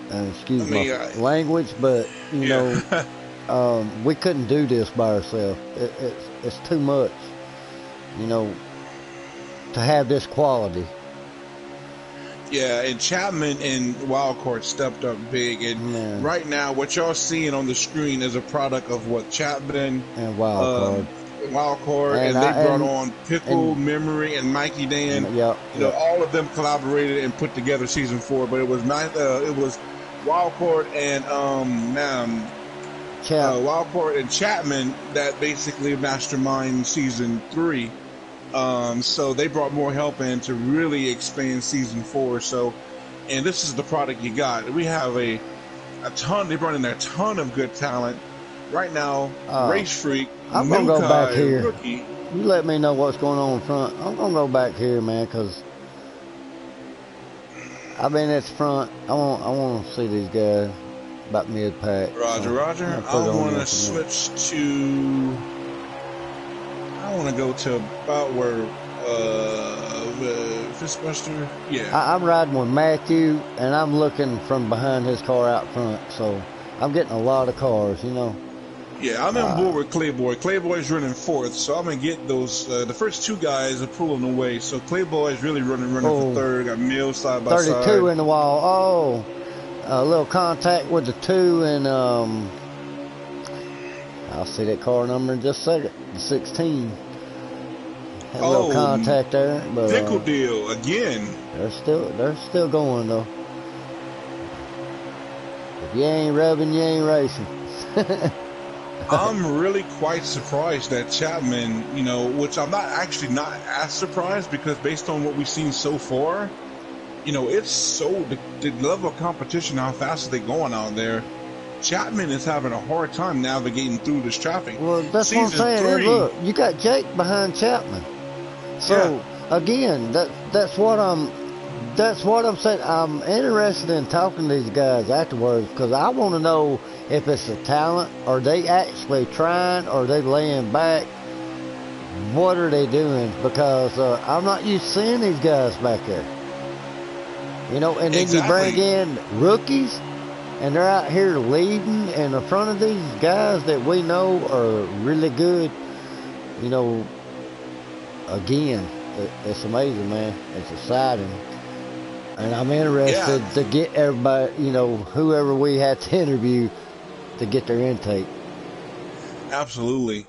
And excuse my language, but we couldn't do this by ourselves. It's too much, to have this quality. Yeah, and Chapman and Wildcard stepped up big, and right now what y'all seeing on the screen is a product of what Chapman and Wildcard, and they brought on Pickle, Memory, and Mikey Dan. All of them collaborated and put together season 4, but it was Wildcard and Wildcard and Chapman that basically mastermind season 3. So they brought more help in to really expand season 4. So, and this is the product you got. We have a ton. They brought in a ton of good talent right now. Race Freak. I'm gonna go back here. Rookie. You let me know what's going on in front. I'm gonna go back here, man, because I've been at the front. I want to see these guys about mid pack. Roger. I want to switch to. I want to go to about where Fistbuster. Yeah. I'm riding with Matthew, and I'm looking from behind his car out front. So I'm getting a lot of cars, Yeah, I'm on board with Clayboy. Clayboy's running 4th, so I'm gonna get those. The first 2 guys are pulling away, so Clayboy's really running for 3rd. Got Mills side by side. 32 in the wall. A little contact with the 2, and I'll see that car number in just a second. The 16. Had a little contact there, but Pickle deal again. They're still going though. If you ain't rubbing, you ain't racing. I'm really quite surprised that Chapman, which I'm not as surprised because based on what we've seen so far, it's the level of competition, how fast are they going out there? Chapman is having a hard time navigating through this traffic. Well, that's what I'm Season saying. And 3, look, you got Jake behind Chapman. yeah, So again, that's what I'm saying. I'm interested in talking to these guys afterwards because I want to know if it's a talent, or they actually trying, or they laying back. What are they doing? Because I'm not used to seeing these guys back there. And then you bring exactly. in rookies, and they're out here leading in the front of these guys that we know are really good. Again, it's amazing, man. It's exciting. And I'm interested Yeah, to get everybody, whoever we have to interview, to get their intake. absolutely.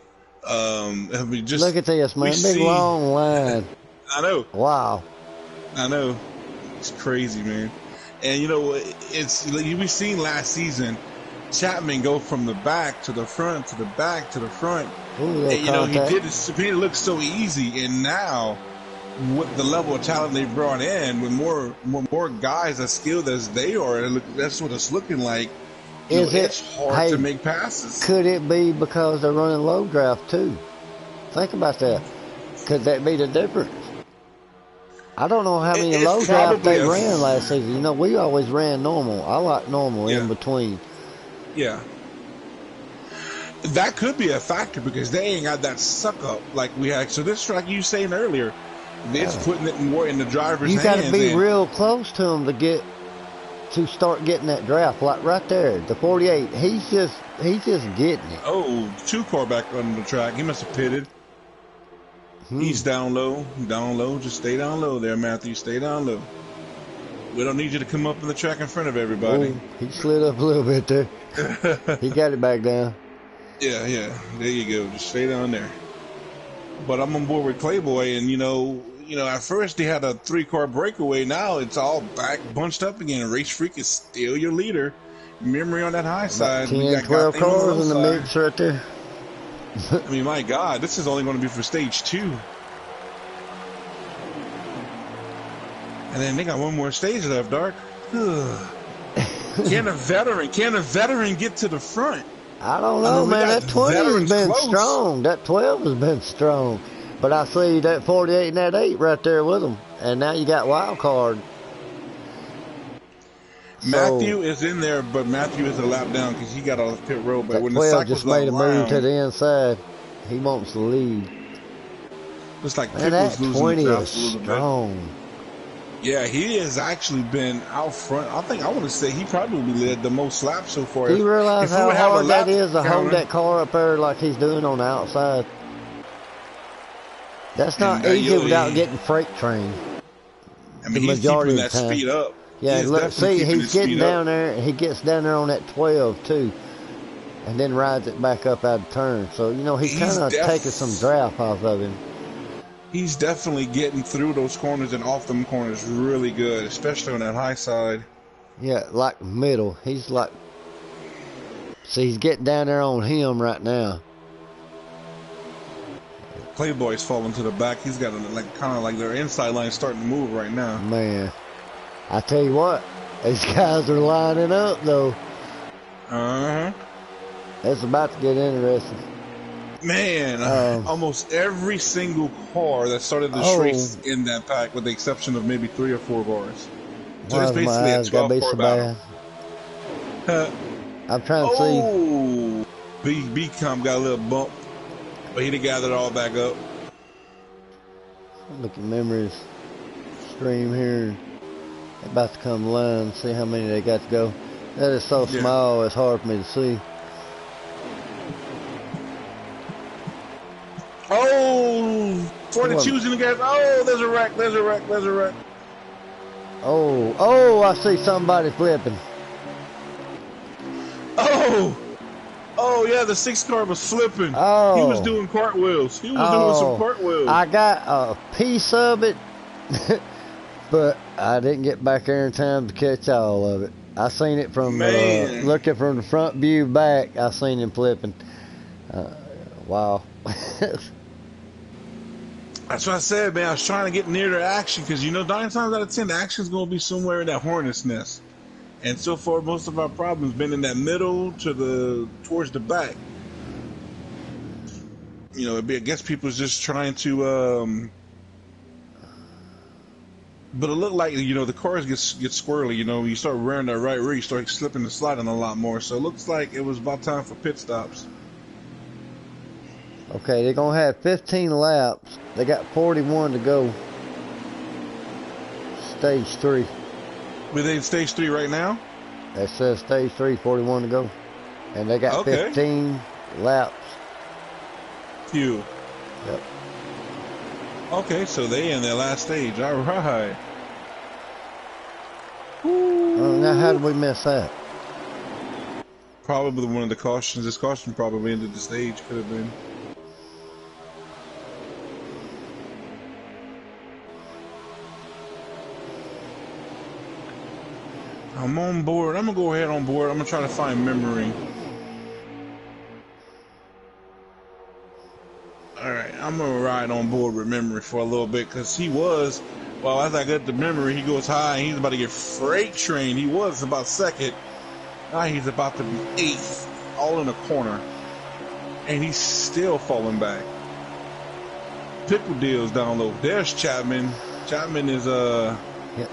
I mean, Look at this, we man. Big see. long line. I know, Wow. I know. It's crazy, man. And it's like we seen last season, Chapman go from the back to the front to the back to the front. Ooh, little And contact. he made it look so easy. And now, with the level of talent they brought in, with more guys as skilled as they are, that's what it's looking like. Is it? It's hard to Hey, make passes. could it be because they're running low draft too? Think about that. Could that be the difference? I don't know how many low It's draft probably they ran last season. We always ran normal. I like normal in yeah, between. yeah. That could be a factor because they ain't got that suck up like we had. So this, like you saying earlier, it's Yeah. putting it more in the driver's You got hands. to be And real close to him to start getting that draft. Like right there, the 48. He's just getting it. two car back on the track. He must have pitted. He's down low, Just stay down low there, Matthew. Stay down low. We don't need you to come up in the track in front of everybody. Oh, he slid up a little bit there. He got it back down. Yeah. There you go. Just stay down there. But I'm on board with Clayboy, and at first they had a 3-car breakaway. Now it's all back bunched up again. Race Freak is still your leader. Memory on that high About side. 10, We got 12 Gotham on the cars low in the side. mix right there. I mean, my God, this is only going to be for stage 2. And then they got one more stage left, Dark. Can a veteran get to the front? I don't know, we man. got That 20 has veterans been close. strong. That 12 has been strong. But I see that 48 and that 8 right there with them. And now you got wild card. Matthew is in there, but Matthew is a lap down because he got off pit road. But That when the 12 cycle's just made a move to around, the inside. He wants the lead. it's like Man, that Pickles losing 20 the is draft a little bit. strong. Yeah, he has actually been out front. I want to say he probably led the most laps so far. Do you realize if we how would have a hard that lap is to hold counter, that car up there like he's doing on the outside? That's not and, easy without getting freight trained. I mean, The he's majority keeping of that the time. speed up. Yeah, He is look, definitely see, keeping he's his getting speed down up. there, and he gets down there on that 12 too, and then rides it back up out of turn. So, he's kind of taking some draft off of him. He's definitely getting through those corners and off them corners really good, especially on that high side. Yeah, like middle. He's like, see, he's getting down there on him right now. Playboy's falling to the back. He's got kind of like their inside line starting to move right now. Man, I tell you what, these guys are lining up though. Uh huh. It's about to get interesting. Man, almost every single car that started this race in that pack, with the exception of maybe 3 or 4 cars. So it's Why my basically a eyes gotta be 12-car so battle. bad? I'm trying to see. Oh, B-Comp got a little bump, but he done gathered it all back up. Look at memories stream here. About to come line, see how many they got to go. That is so small, it's hard for me to see. Oh, 42's in the gas. Oh, there's a wreck. Oh, I see somebody flipping. Oh yeah, the 6 car was flipping. Oh. He was doing cartwheels. Doing some cartwheels. I got a piece of it, but I didn't get back there in time to catch all of it. I seen it from looking from the front view back. I seen him flipping. Wow. That's what I said, man. I was trying to get near the action because, 9 times out of 10, the action's going to be somewhere in that hornet's nest. And so far, most of our problems been in that middle towards the back. I guess people's just trying to, but it looked like, the cars get squirrely. You start wearing that right rear, you start slipping and sliding a lot more. So it looks like it was about time for pit stops. Okay, they're going to have 15 laps. They got 41 to go. Stage 3. We're in stage 3 right now? That says stage 3, 41 to go. And they got 15 laps. Few. Yep. Okay, so they in their last stage. All right. Now, how did we miss that? Probably one of the cautions. This caution probably ended the stage. Could have been. I'm on board. I'm going to go ahead on board. I'm going to try to find memory. Alright, I'm going to ride on board with memory for a little bit because he was, well, as I get the memory, he goes high and he's about to get freight trained. He was about second. Now he's about to be 8th, all in a corner. And he's still falling back. Pickle deals down low. There's Chapman. Chapman is, Yep.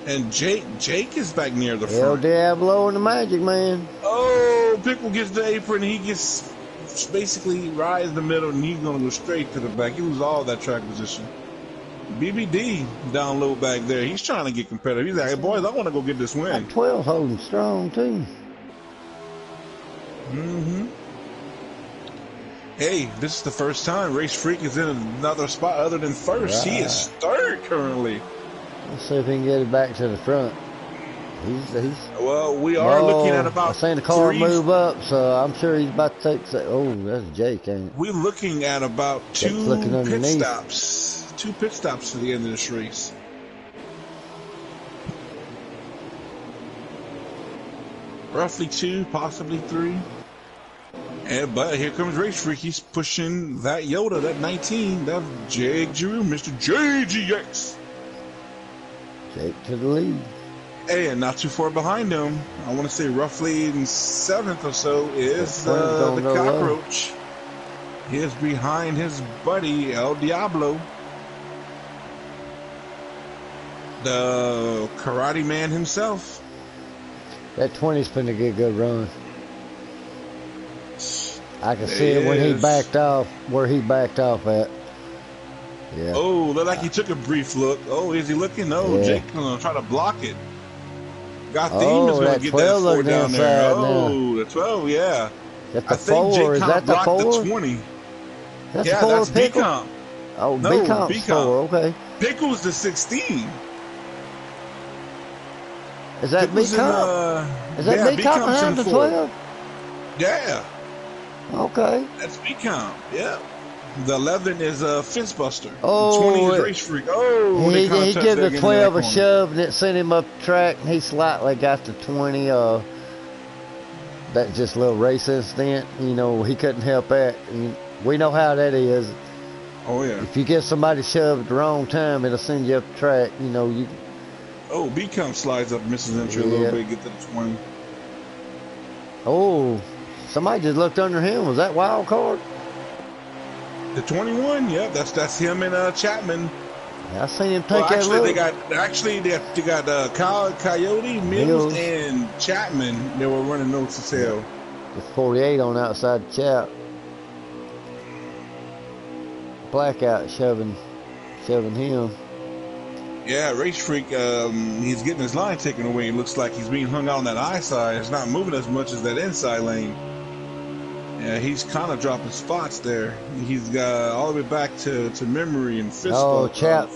And Jake is back near the El front. Diablo and the Magic Man. Oh, Pickle gets the apron. He gets basically right in the middle, and he's going to go straight to the back. He loses all that track position. BBD down low back there. He's trying to get competitive. He's like, hey, boys, I want to go get this win. 12 holding strong, too. Mm-hmm. Hey, this is the first time Race Freak is in another spot other than first. Right. He is third currently. Let's see if he can get it back to the front. He's well, we are looking at about. I've seen the car move up, so I'm sure he's about to take. Oh, that's Jake, ain't it? We're looking at about two pit stops. 2 pit stops to the end of this race. Roughly 2, possibly 3. But here comes Race Freak. He's pushing that Yoda, that 19. That's Jake Giroux, Mr. JGX. Jake to the lead. Hey, and not too far behind him, I want to say roughly in 7th or so, is the Cockroach. He is behind his buddy, El Diablo. The Karate Man himself. That 20's been a good run. I can see it when he backed off, where he backed off at. Yeah. Oh, looked like he took a brief look. Oh, is he looking? No, yeah. Jake's going to try to block it. Got Theme is going to get that 4 down there. Oh, the 12, yeah. That's the 4. Is that the 4? The 20. That's the 4 that's Pickle? B-Comp. Oh, no, B-Comp's 4, okay. Pickle's the 16. Is that B-Comp? Is that B-Comp behind the 12? Yeah. Okay. That's B-Comp, yeah. The 11 is Fence Buster. Oh, the 20 is Race Freak. Oh, he gave the 12 a shove and it sent him up the track, and he slightly got the 20. That just a little race incident. He couldn't help that. We know how that is. Oh, yeah. If you get somebody shoved at the wrong time, it'll send you up the track. You. Oh, B-Comp slides up, misses entry a little bit, get to the 20. Oh, somebody just looked under him. Was that wild card? The 21, yeah, that's him and Chapman. I seen him take that look. They got Coyote, Mills, and Chapman. They were running nose to tail. The 48 on outside Chap. Blackout shoving him. Yeah, Race Freak, he's getting his line taken away. It looks like he's being hung out on that eye side. It's not moving as much as that inside lane. Yeah, he's kind of dropping spots there. He's got all the way back to memory and fist. Oh, Chap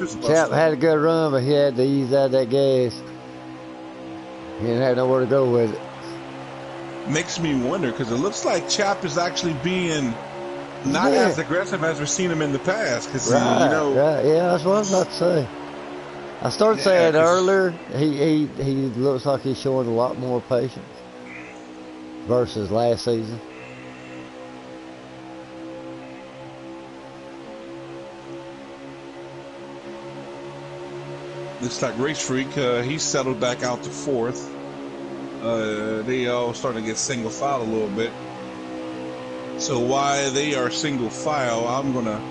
had a good run, but he had to ease out that gas. He didn't have nowhere to go with it. Makes me wonder, because it looks like Chap is actually being not as aggressive as we've seen him in the past. Because right, yeah, that's what I was about to say. I started saying earlier, he looks like he's showing a lot more patience versus last season. Looks like Race Freak, he settled back out to fourth. They all starting to get single file a little bit. So while they are single file, I'm gonna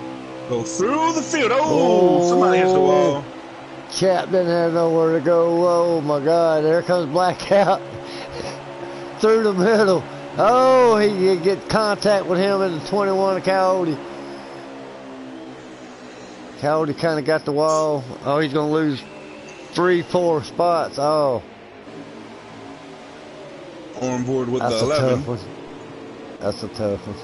go through the field. Oh, somebody hits the wall. Chap didn't have nowhere to go. Oh my God, there comes Blackout through the middle. Oh, he get contact with him in the 21 of Coyote. Coyote kind of got the wall. Oh, he's gonna lose 3-4 spots. Oh, On board with that's the a 11. tough one. That's a tough one.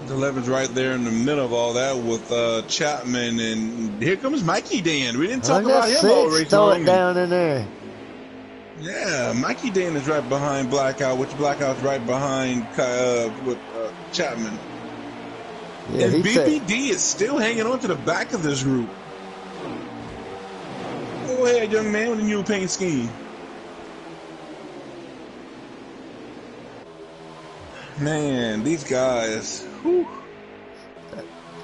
The 11's right there in the middle of all that with Chapman, and here comes Mikey Dan. We didn't talk Look about at him all 6. race Throw long. it down in there. Yeah, Mikey Dan is right behind Blackout, which Blackout's right behind with Chapman. Yeah, And he said, BPD is still hanging on to the back of this group. Go ahead, young man, with the new paint scheme. Man, these guys. Whew.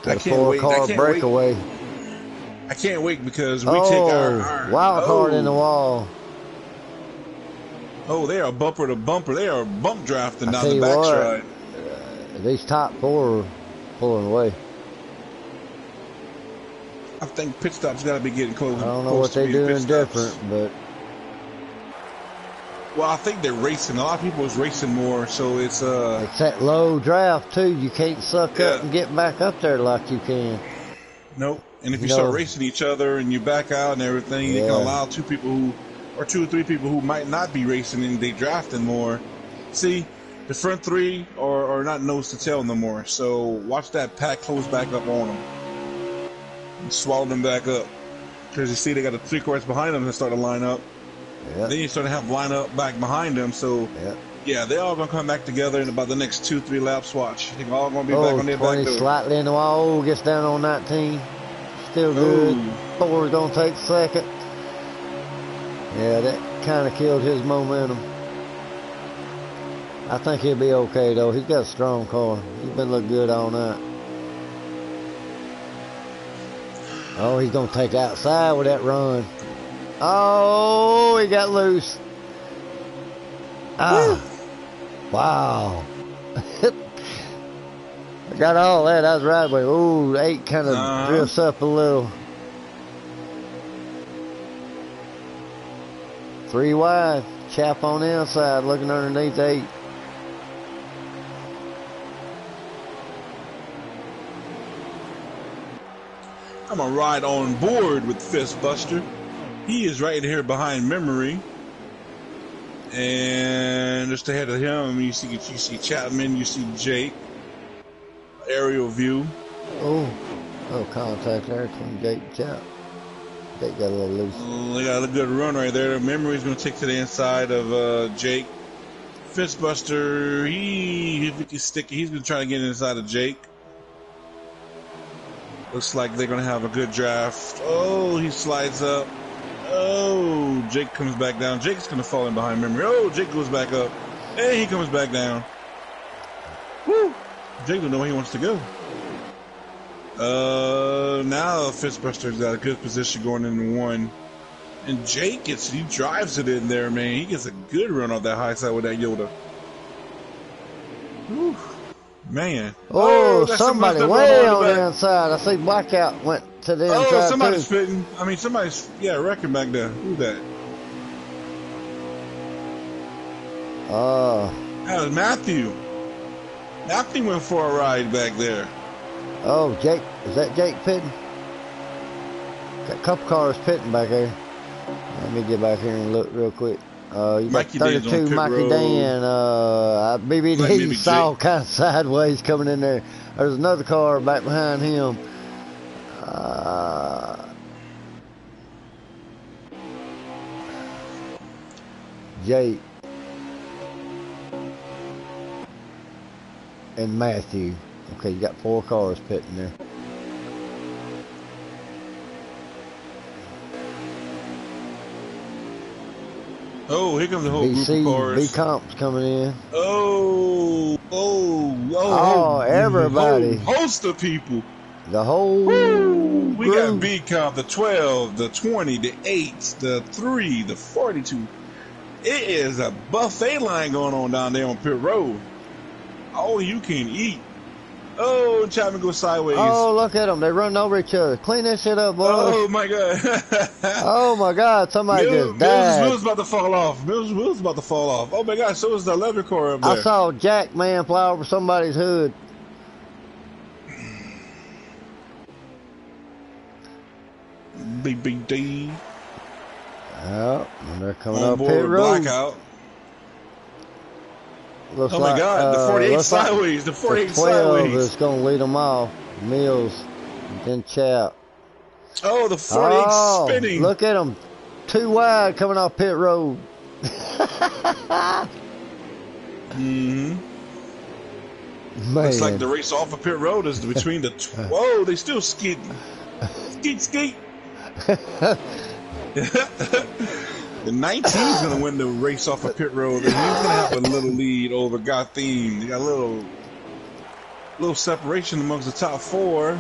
got a 4-car breakaway. I can't wait because we take our wild card in the wall. Oh, they are bumper to bumper. They are bump drafting down the you backside. These top 4 are pulling away. I think pit stops got to be getting close. I don't know what they're doing different, but well, I think they're racing. A lot of people is racing more, so it's it's that low draft too. You can't suck up and get back up there like you can. Nope. And if you start racing each other and you back out and everything, you can allow 2 or 2 or 3 people who might not be racing and they drafting more. See, the front 3 are not nose to tail no more. So watch that pack close back up on them and swallow them back up. Because you see they got the 3 cars behind them that start to line up. Then you start to have line up back behind them. So yeah, they're all gonna come back together in about the next 2-3 laps. Watch, they're all gonna be back on their back door. Slightly in the wall, gets down on 19. Still good. 4 is gonna take second. Yeah, that kind of killed his momentum. I think he'll be okay though. He's got a strong car. He's been looking good all night. Oh, he's gonna take outside with that run. Oh, he got loose. Ah, wow. I got all that. I was right away. Ooh, 8 kind of drifts up a little. 3 wide. Chap on the inside, looking underneath 8. I'm gonna ride on board with Fistbuster. He is right here behind Memory. And just ahead of him, you see Chapman, you see Jake. Aerial view. Oh, contact there between Jake and Chap. Jake got a little loose. They got a good run right there. Memory's gonna take to the inside of Jake. Fistbuster, he's sticky. He's gonna try to get inside of Jake. Looks like they're gonna have a good draft. Oh, he slides up. Oh, Jake comes back down. Jake's gonna fall in behind Memory. Oh, Jake goes back up. And he comes back down. Woo! Jake don't know where he wants to go. Now Fistbuster's got a good position going into 1. And Jake he drives it in there, man. He gets a good run off that high side with that Yoda. Whew. Man. Oh, somebody way on the inside. I see Blackout went to the inside. Oh, somebody's fitting. I mean, somebody's, wrecking back there. Who's that? That was Matthew. Matthew went for a ride back there. Oh, Jake. Is that Jake pitting? Got a couple cars pitting back there. Let me get back here and look real quick. You got 32 Mikey Dan. BBD saw kind of sideways coming in there. There's another car back behind him. Jake and Matthew. Okay, you got 4 cars pitting there. Oh, here comes the whole group of cars. B-Comp's coming in. Oh, everybody. Host of people. The whole Ooh, We got groove. B count, the 12, the 20, the 8, the 3, the 42. It is a buffet line going on down there on pit road. All you can eat. Oh, Chapman goes sideways. Oh, look at them. They running over each other. Clean that shit up, boys. Oh my God. Oh my God, somebody just Mills' died. wheels about to fall off. Mills' wheels about to fall off. Oh my God, so is the electric car up I there. saw Jack man fly over somebody's hood. BBD. Oh, and they're coming On up board pit with road. Blackout. Looks Oh my like God, the 48 looks like sideways. The the 48 12 sideways. is gonna lead them off. Mills, then Chap. Oh, the 48 Oh, spinning. look at them, too wide coming off pit road. Mm-hmm. Man. Looks like the race off of pit road is between the. Whoa, they still skidding. Skeet, skeet. The 19 is going to win the race off of pit road, and he's going to have a little lead over Gotham. They got a little separation amongst the top four.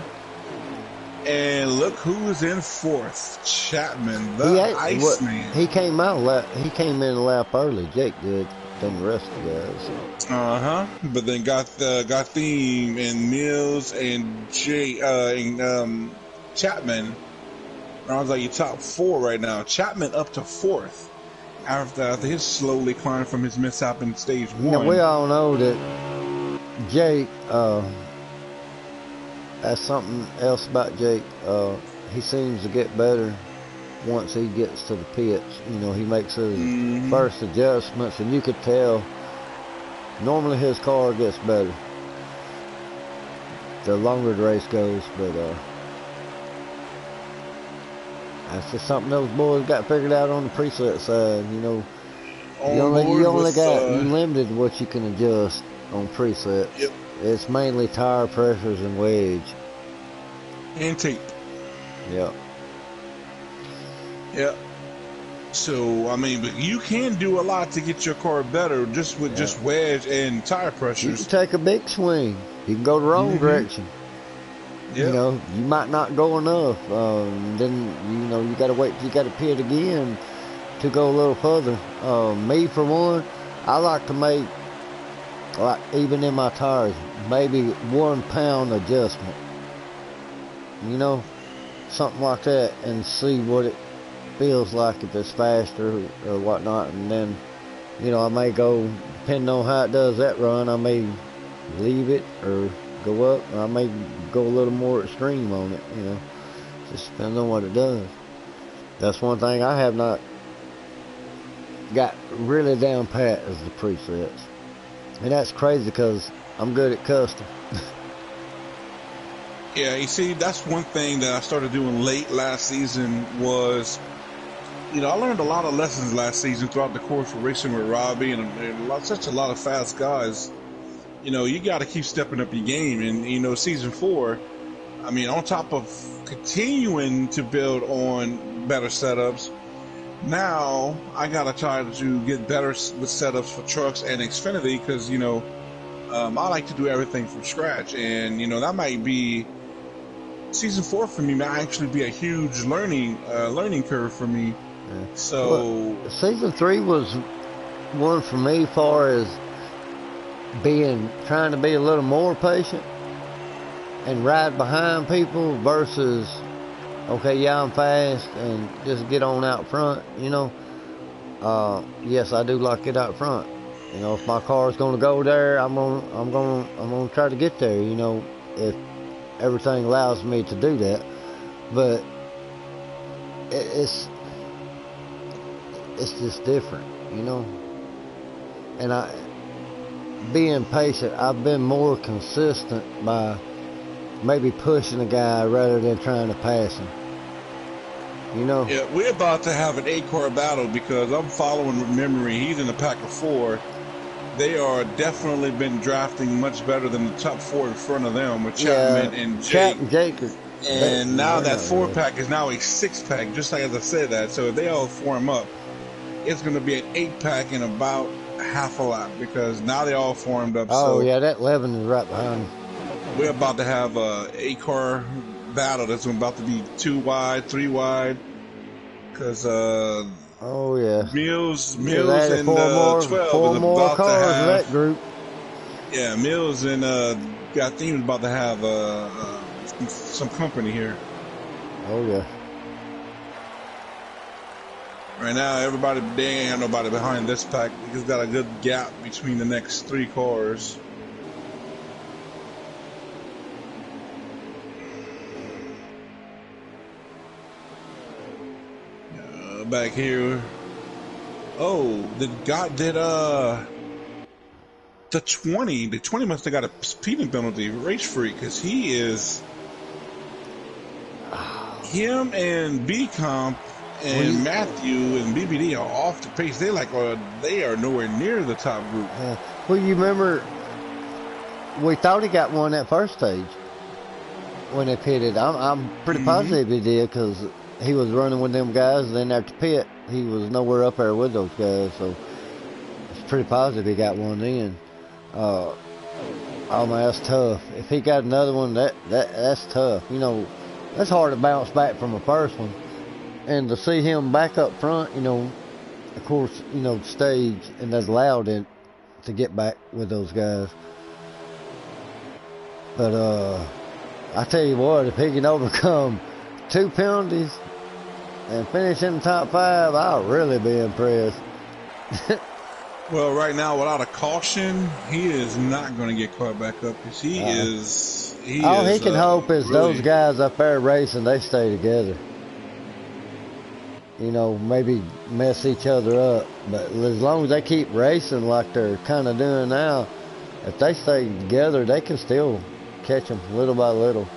And look who's in fourth. Chapman, the Iceman. He came in a lap early. Jake did than the rest of the guys. Uh-huh. But then Gotham and Mills and Chapman are like your top four right now. Chapman up to fourth after his slowly climb from his mishap in stage one. Now, we all know that Jake, that's something else about Jake. He seems to get better once he gets to the pits. You know, he makes his first adjustments, and you could tell normally his car gets better the longer the race goes, but that's just something those boys got figured out on the preset side. You know, you limited what you can adjust on presets. Yep. It's mainly tire pressures and wedge. And tape. Yep. Yep. So, I mean, but you can do a lot to get your car better just with just wedge and tire pressures. You can take a big swing. You can go the wrong direction. Yep. You know, you might not go enough. Then, you know, you got to wait. You got to pit again to go a little further. Me, for one, I like to make, like, even in my tires, maybe 1 pound adjustment. You know, something like that, and see what it feels like if it's faster or whatnot. And then, you know, I may go, depending on how it does that run, I may leave it or go up. Or I may go a little more extreme on it, you know. Just depends on what it does. That's one thing I have not got really down pat is the presets. And that's crazy because I'm good at custom. Yeah, you see, that's one thing that I started doing late last season was, you know, I learned a lot of lessons last season throughout the course of racing with Robbie and such a lot of fast guys. You know, you got to keep stepping up your game. And, you know, season 4, I mean, on top of continuing to build on better setups, now I got to try to get better with setups for trucks and Xfinity because, you know, I like to do everything from scratch. And, you know, that might be season 4 for me might actually be a huge learning curve for me. Yeah. So well, season 3 was one for me far as trying to be a little more patient and ride behind people versus, okay, yeah, I'm fast and just get on out front, you know. Yes, I do like to get out front. You know, if my car's gonna go there, I'm gonna try to get there, you know, if everything allows me to do that. But it's just different, you know. And being patient, I've been more consistent by maybe pushing a guy rather than trying to pass him. You know? Yeah, we're about to have an 8-car battle because I'm following memory. He's in a pack of 4. They are definitely been drafting much better than the top 4 in front of them with Chapman and Jake. And now that 4-pack is now a 6-pack, just like as I said that. So if they all form up, it's going to be an 8-pack in about half a lap because now they all formed up. Oh, so yeah, that 11 is right behind. We're about to have a 8-car battle that's about to be 2 wide, 3 wide, because Oh yeah. Just Mills added and 12 is four more about to cars to have. that group. Yeah, Mills and got themed about to have some company here. Oh yeah. Right now, everybody, they ain't nobody behind this pack. It's got a good gap between the next 3 cars. Back here. Oh, the 20 must have got a speeding penalty, race freak, because him and B Comp and Matthew and BBD are off the pace. They are nowhere near the top group. Well, you remember we thought he got one at first stage when they pitted. I'm pretty positive he did, because he was running with them guys. And then at the pit, he was nowhere up there with those guys. So it's pretty positive he got one then. Oh man, that's tough. If he got another one, that's tough. You know, that's hard to bounce back from the first one. And to see him back up front, you know, of course, you know, stage, and that's allowed him to get back with those guys. But I tell you what, if he can overcome 2 penalties and finish in the top 5, I'll really be impressed. Well, right now, without a caution, he is not going to get caught back up, because he can hope is really, those guys up there racing, they stay together. You know, maybe mess each other up. But as long as they keep racing like they're kind of doing now, if they stay together, they can still catch them little by little.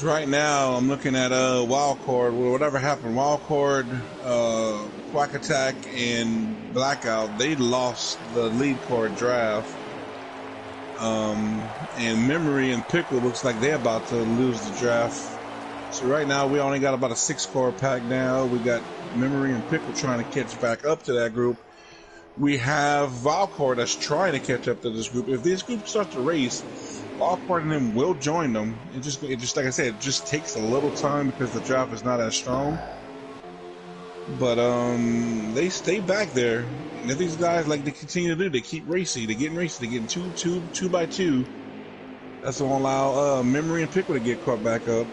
Right now, I'm looking at Wildcard. Well, whatever happened, Wildcard, Quack Attack, and Blackout, they lost the lead card draft. And Memory and Pickle looks like they're about to lose the draft. So right now, we only got about a 6-car pack now. We got Memory and Pickle trying to catch back up to that group. We have Valcor that's trying to catch up to this group. If this group starts to race, Valcor and them will join them. It just like I said, it just takes a little time because the draft is not as strong. But they stay back there. And if these guys, like they continue to do, they keep racing. They're getting racy. They're getting two by two. That's going to allow Memory and Pickle to get caught back up.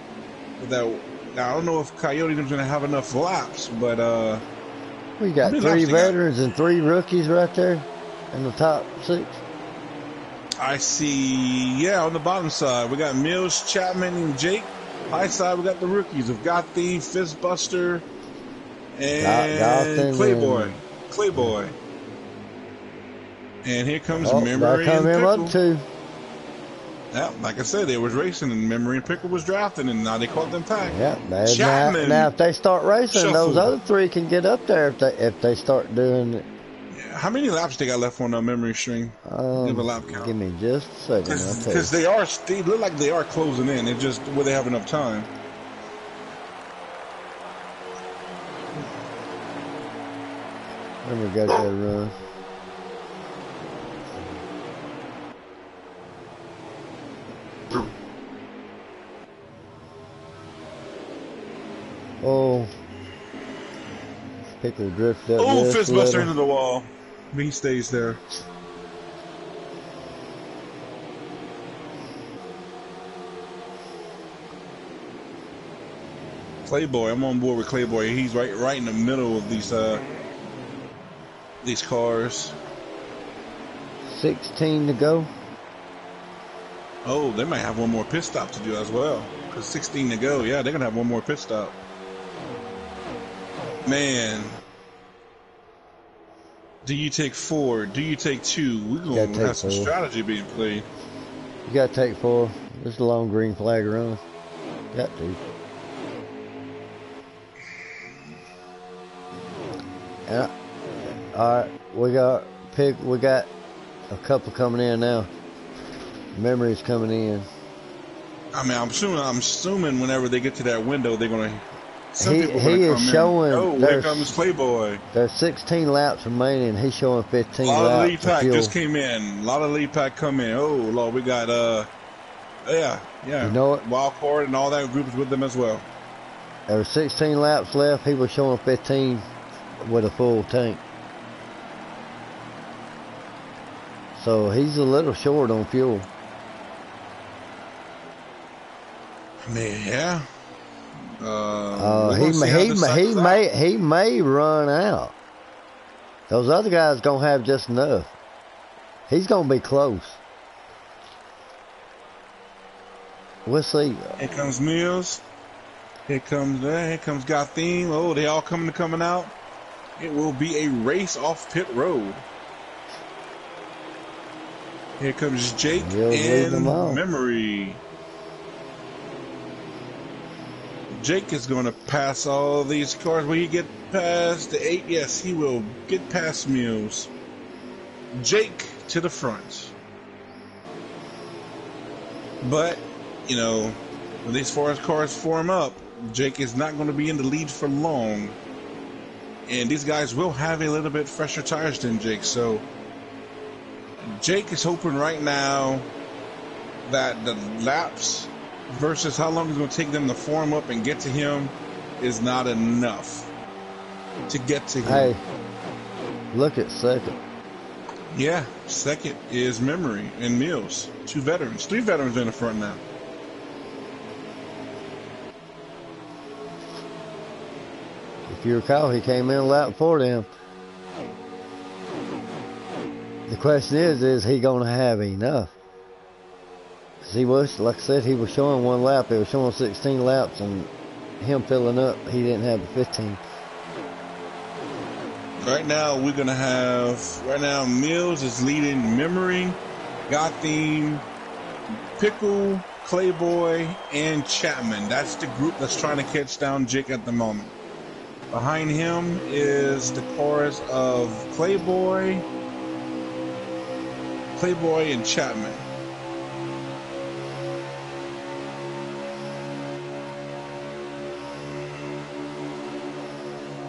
Now, I don't know if Coyote is going to have enough laps, but we got 3 veterans and 3 rookies right there in the top 6. I see, yeah, on the bottom side, we got Mills, Chapman, and Jake. High side, we got the rookies of Gottlieb, Fistbuster, and Clayboy. And here comes Memory and Pickle. Up too. Yeah, like I said, they was racing, and Memory and Pickle was drafting, and now they caught them pack. Yeah, Chapman. Now, if they start racing, those other 3 can get up there if they start doing it. Yeah, how many laps they got left on the memory string? Give a lap count. Give me just a second. Because they look like they are closing in. It's just will they have enough time? Then we got that run. Oh, Pickle drifted up. Oh, Fistbuster into the wall. He stays there. Clayboy, I'm on board with Clayboy. He's right in the middle of these cars. 16 to go. Oh, they might have one more pit stop to do as well. Because 16 to go, yeah, they're going to have one more pit stop. Man. Do you take 4? Do you take 2? We're going to have some strategy being played. You got to take 4. This is a long green flag run. Got to. Yeah. All right. We got a couple coming in now. Memory's coming in. I mean, I'm assuming whenever they get to that window, they're going to. He is showing. Oh, here comes Playboy. There's 16 laps remaining. He's showing 15 laps. A lot of lead pack just came in. A lot of lead pack come in. Oh, Lord, we got Yeah, You yeah. know what? Wild card and all that group is with them as well. There were 16 laps left. He was showing 15 with a full tank. So he's a little short on fuel. Man, yeah. We're He gonna see how this cycles out. he may run out. Those other guys gonna have just enough. He's gonna be close. We'll see. Here comes Mills. Here comes Gotham. Oh, they all coming out. It will be a race off pit road. Here comes Jake Mills leading them and all. Memory. Jake is going to pass all these cars. Will he get past the 8? Yes, he will get past Mills. Jake to the front. But, you know, when these forest cars form up, Jake is not going to be in the lead for long. And these guys will have a little bit fresher tires than Jake. So Jake is hoping right now that the laps versus how long it's going to take them to form up and get to him is not enough to get to him. Hey, look at second. Yeah, second is Memory and Mills. 2 veterans. 3 veterans in the front now. If you recall, he came in a lap before them. The question is he going to have enough? Because he was, like I said, he was showing 1 lap. They were showing 16 laps, and him filling up, he didn't have the 15. Right now, we're going to have, Mills is leading Memory, Gotham, Pickle, Clayboy, and Chapman. That's the group that's trying to catch down Jake at the moment. Behind him is the chorus of Clayboy, and Chapman.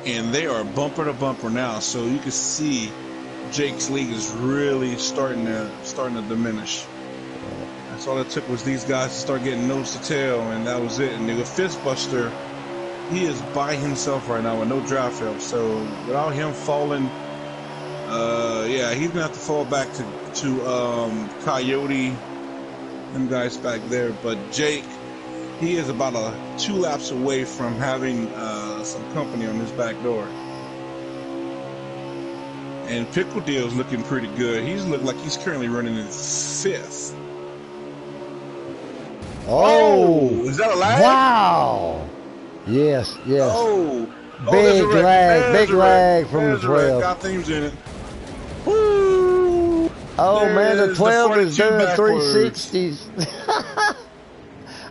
And they are bumper to bumper now, so you can see Jake's lead is really starting to diminish. That's all it took was these guys to start getting nose to tail, and that was it. And the Fistbuster, he is by himself right now with no draft help. So without him falling, yeah, he's gonna have to fall back to Coyote, them guys back there. But Jake, he is about 2 laps away from having some company on his back door. And Pickle Deal's looking pretty good. He's looking like he's currently running in 5th. Oh, is that a lag? Wow. Yes. Oh, Big lag from the 12. Got things in it. Woo! Oh man, the There's 12 is 42 doing backwards. 360s.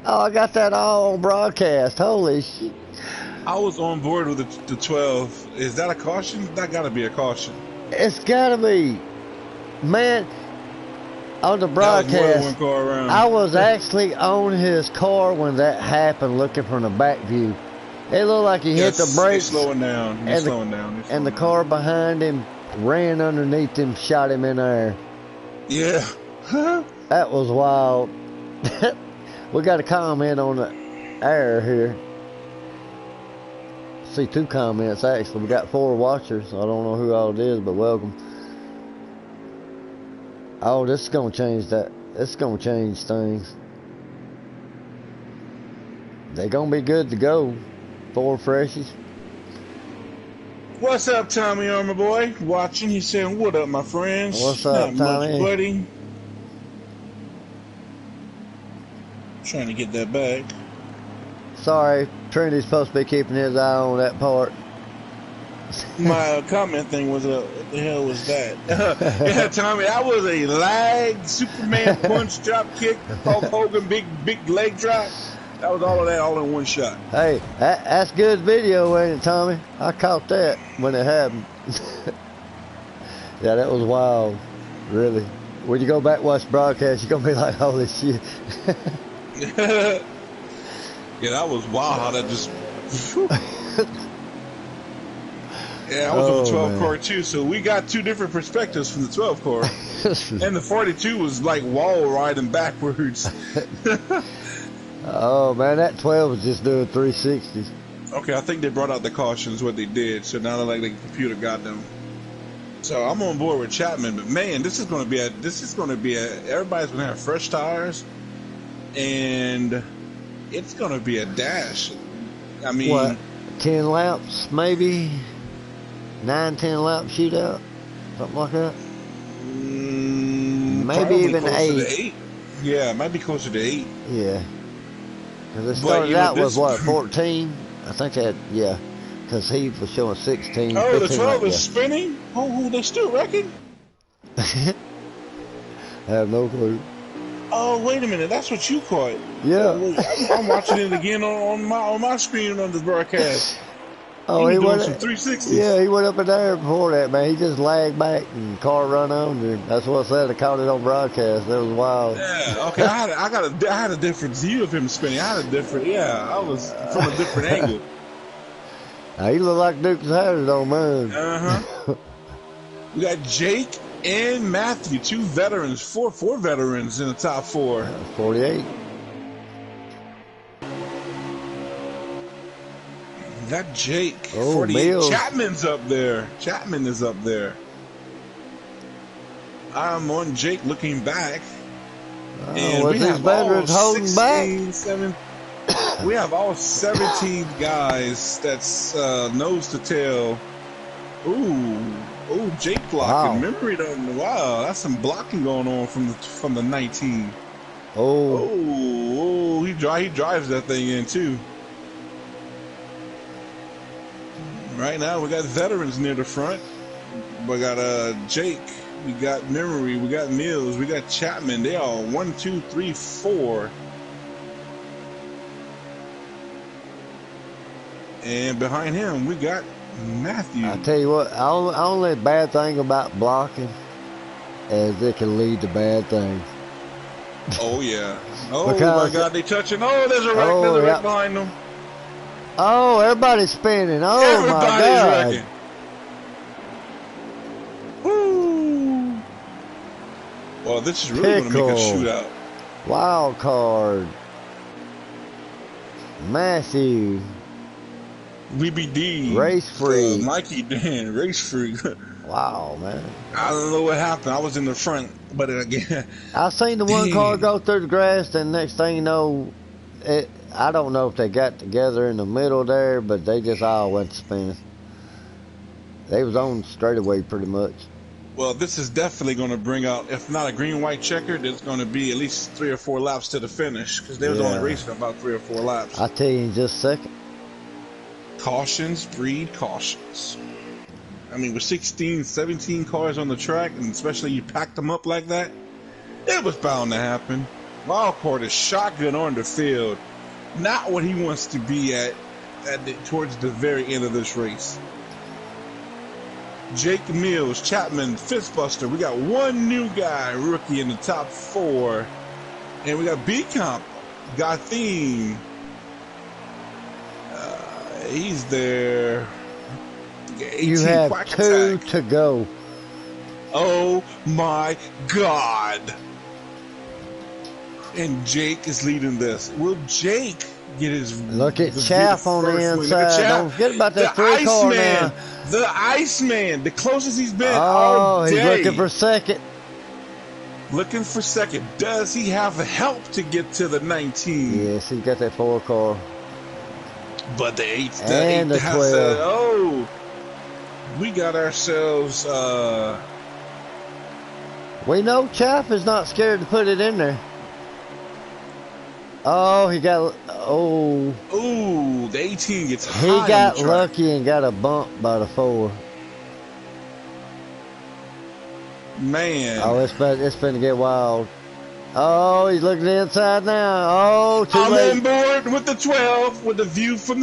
Oh, I got that all on broadcast. Holy shit. I was on board with the 12. Is that a caution? That gotta be a caution. It's gotta be. Man, on the That was more than broadcast, one car around. I was actually on his car when that happened, looking from the back view. It looked like he hit the brakes. He's slowing down. He's slowing down. And the car behind him ran underneath him, shot him in there. Yeah. That was wild. We got a comment on the air here. See 2 comments actually. We got 4 watchers. I don't know who all it is, but welcome. Oh, this is gonna change that. This is gonna change things. They're gonna be good to go. 4 freshies. What's up, Tommy Armor Boy? Watching. He's saying, "What up, my friends?" What's up, Not Tommy? much, buddy. Trying to get that back. Sorry, Trinity's supposed to be keeping his eye on that part. My comment thing was, what the hell was that? Yeah, Tommy, that was a lag, Superman punch, drop kick, Hulk Hogan, big leg drop. That was all of that, all in one shot. Hey, that's good video, ain't it, Tommy? I caught that when it happened. Yeah, that was wild, really. When you go back and watch the broadcast, you're going to be like, holy shit. Yeah, that was wild how that just... Yeah, I was on the Oh 12 man. car too, so we got two different perspectives from the 12 car. And the 42 was like wall riding backwards. Oh man, that 12 was just doing 360s. Okay, I think they brought out the cautions, what they did, so now like the computer got them. So I'm on board with Chapman, but man, this is going to be everybody's going to have fresh tires, and it's going to be a dash. I What, mean, 10 laps, maybe 9, 10 lap shootout, something like that. Maybe probably even closer to 8. 8. Yeah, it might be closer to 8. Yeah, because it But started you know out with this. what, 14. I think that, yeah, because he was showing 16, Oh, the 15 like 12 is yeah. spinning. Oh, they still wrecking. I have no clue. Oh, wait a minute, that's what you caught. Yeah. I'm watching it again on my screen on the broadcast. Oh, He he was doing went. some 360s. Yeah, he went up in there before that, man. He just lagged back and car run under him. That's what I said. I caught it on broadcast. That was wild. Yeah, okay. I had a different view of him spinning. I was from a different angle. Now, he looked like Duke's Hazard on mine. We got Jake and Matthew, two veterans, four veterans in the top 4. 48. We got Jake, Oh, 48. Mills. Chapman's up there. Chapman is up there. I'm on Jake looking back. And Was we these have all veterans holding 16, back? 7. We have all 17 guys that's nose to tail. Ooh, Jake blocking. Wow. Memory don't. Wow, that's some blocking going on from the 19. Oh. He drives that thing in too. Right now we got veterans near the front. We got Jake. We got Memory. We got Mills. We got Chapman. They are 1, 2, 3, 4. And behind him, we got Matthew. I tell you what, only bad thing about blocking is it can lead to bad things. Oh, yeah. Oh, Because, my God, they touching. Oh, there's a wreck. Oh, There's a wreck yeah. behind them. Oh, everybody's spinning. Oh, my Everybody's God. wrecking. Woo. Well, this is really going to make a shootout. Wild card. Matthew. VBD. Race freak. Mikey Dan, race freak. Wow, man. I don't know what happened. I was in the front, but again. I seen the one car go through the grass, and next thing you know, I don't know if they got together in the middle there, but they just all went spinning. They was on straightaway pretty much. Well, this is definitely going to bring out, if not a green-white checker, there's going to be at least 3 or 4 laps to the finish, because they was only racing about 3 or 4 laps. I'll tell you in just a second. Cautions breed cautions. I mean, with 16, 17 cars on the track, and especially you packed them up like that, it was bound to happen. Wildcard is shotgun on the field. Not what he wants to be at towards the very end of this race. Jake Mills, Chapman, Fistbuster. We got one new guy, rookie in the top 4. And we got B-Comp, Gotheen. He's there. 18, You have Quack 2 Attack. to go. Oh my God. And Jake is leading this. Will Jake get his... Look at Chaff on the inside. Don't forget about that 3 car now. The Iceman. The closest he's been Oh, all day. he's looking for second. Looking for second. Does he have help to get to the 19? Yes, he's got that 4 car. But the 8 And the 12. We got ourselves... We know Chaff is not scared to put it in there. Oh, he got... Oh. Ooh, the 18 gets high. He got lucky and got a bump by the 4. Man. Oh, it's finna get wild. Oh, he's looking inside now. Oh, too late. I'm on board with the 12, with the view from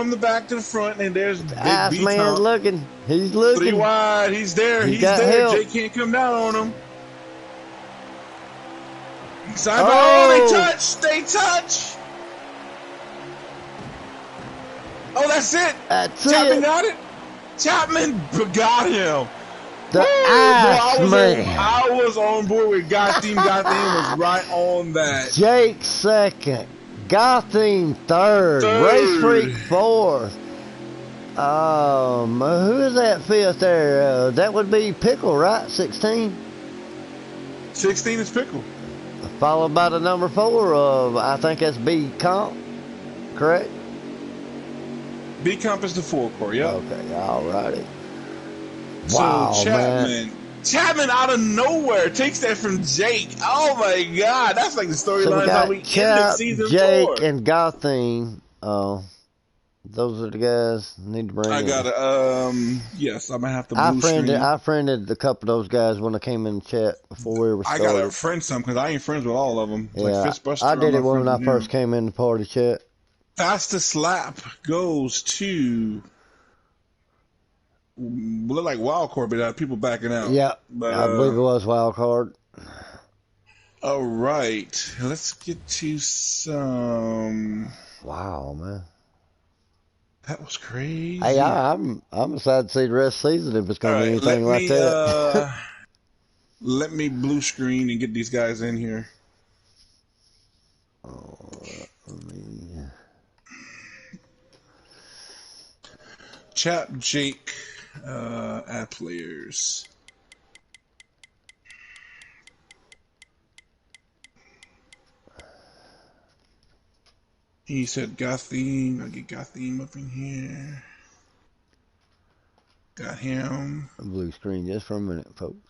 the back to the front, and there's Big Iceman's looking. He's looking. 3 wide. He's there. He's there. Help. Jake can't come down on him. Oh, they touch. They touch. Oh, that's it. That's Chapman it. got it. Chapman got him. The Bro, Iceman. I was on board with Gotham. Gotham was right on that. Jake second. Gotham third. Race Freak Third. fourth. Who is that fifth there? That would be Pickle, right? 16. 16 is Pickle. Followed by the number 4 of, I think that's B Comp, correct? B Comp is the 4 core, yep. Okay, alrighty. So Wow, Chapman. man. Chapman out of nowhere takes that from Jake. Oh my God, that's like the So we storyline how we got ended Chap, season Jake, 4. and Gotham. Those are the guys need to bring I in. gotta, yes, I'm gonna have to I blue screen. friended a couple of those guys when I came in the chat before we were I started. gotta friend some because I ain't friends with all of them. Yeah, Like Fistbuster, I did I'm it not when friends I with first him. came in the party chat. Fastest lap goes to look like wild card, but people backing out. Yeah, But I believe it was wild card. all right, let's get to some. Wow, man. That was crazy. Hey, I'm excited to see the rest of the season if it's All gonna be right, anything like that. let me blue screen and get these guys in here. Chap Jake, add players. He said Gotham. I'll get Gotham up in here. Got him. Blue screen just for a minute, folks.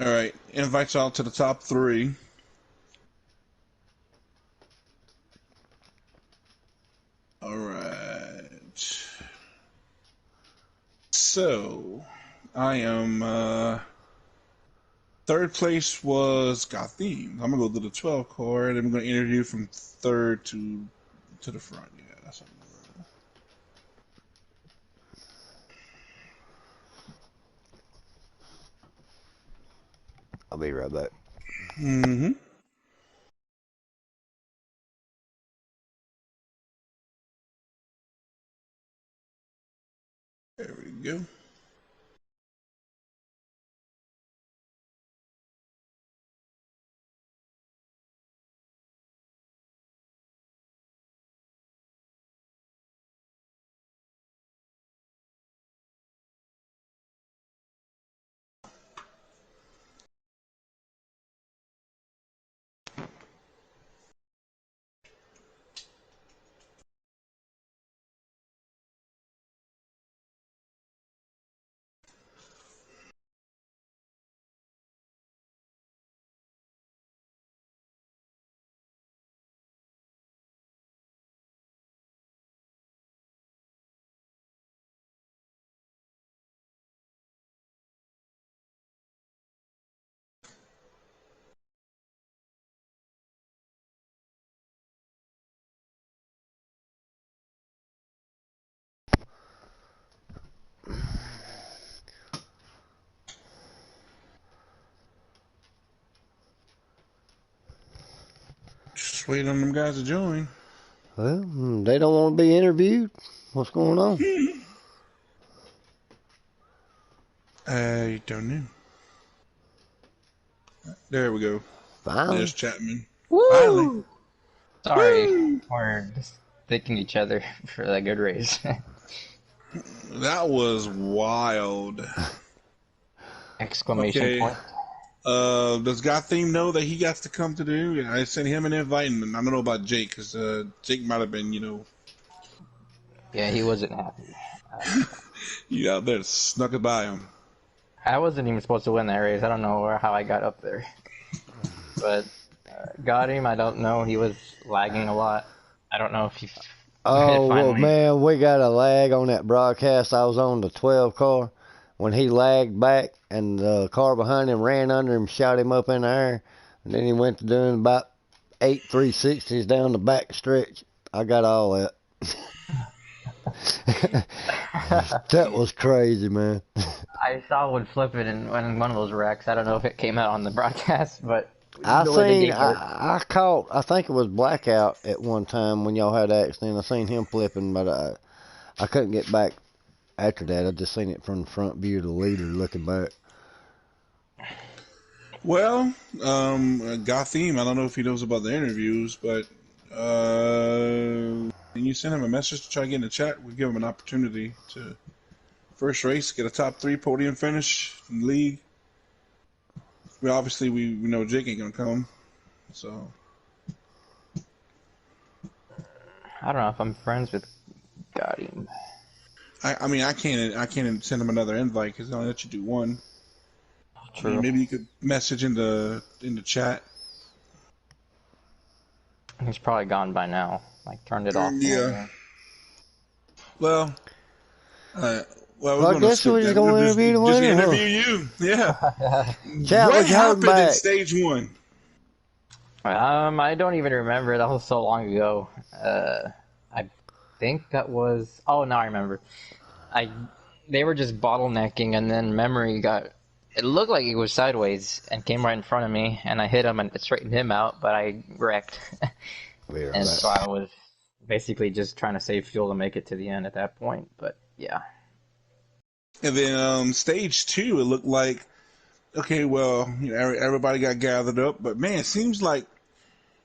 All right, invite y'all to the top 3. All right. So, I am third place was Gotham. I'm gonna go to the 12 card and I'm gonna interview from third to the front. Yeah, that's what I'm gonna roll. I'll be right back. Mm-hmm. There we go. Just waiting on them guys to join. Well, they don't want to be interviewed. What's going on? I don't know. There we go. Finally. There's Chapman. Woo! Finally. Sorry, Woo! we're just thanking each other for that good race. That was wild. Exclamation Okay. point. Does Gotham know that he got to come to do? I sent him an invite, and I don't know about Jake, because Jake might have been, Yeah, he wasn't happy. you out there snuck it by him. I wasn't even supposed to win that race. I don't know how I got up there. But got him. I don't know. He was lagging a lot. I don't know if he. Oh, well, finally. man, we got a lag on that broadcast. I was on the 12 car when he lagged back, and the car behind him ran under him, shot him up in the air, and then he went to doing about 8 360s down the back stretch. I got all that. That was crazy, man. I saw one flipping in one of those wrecks. I don't know if it came out on the broadcast, but I the way the seen, game worked. I caught, I think it was Blackout at one time when y'all had an accident. I seen him flipping, but I couldn't get back after that, I just seen it from the front view of the leader looking back. Well, Gotham, I don't know if he knows about the interviews, but can you send him a message to try to get in the chat? We give him an opportunity to first race, get a top 3 podium finish in the league. We know Jake ain't gonna come, so I don't know if I'm friends with Gotti. I mean I can't send him another invite because they only let you do one. I mean, True. maybe you could message in the chat. He's probably gone by now. Like, turned it off. Yeah. Well, uh, well, we're Well, I gonna guess skip we're just that. We're gonna just interview the just winner, huh? interview you. Yeah. Chat, What what you holding happened in back? stage 1? I don't even remember. That was so long ago. I think that was. Oh, now I remember. I They were just bottlenecking, and then memory got. It looked like it was sideways and came right in front of me, and I hit him and straightened him out, but I wrecked. We're And right. so I was basically just trying to save fuel to make it to the end at that point. But yeah. And then stage 2, it looked like okay, well, everybody got gathered up, but man, it seems like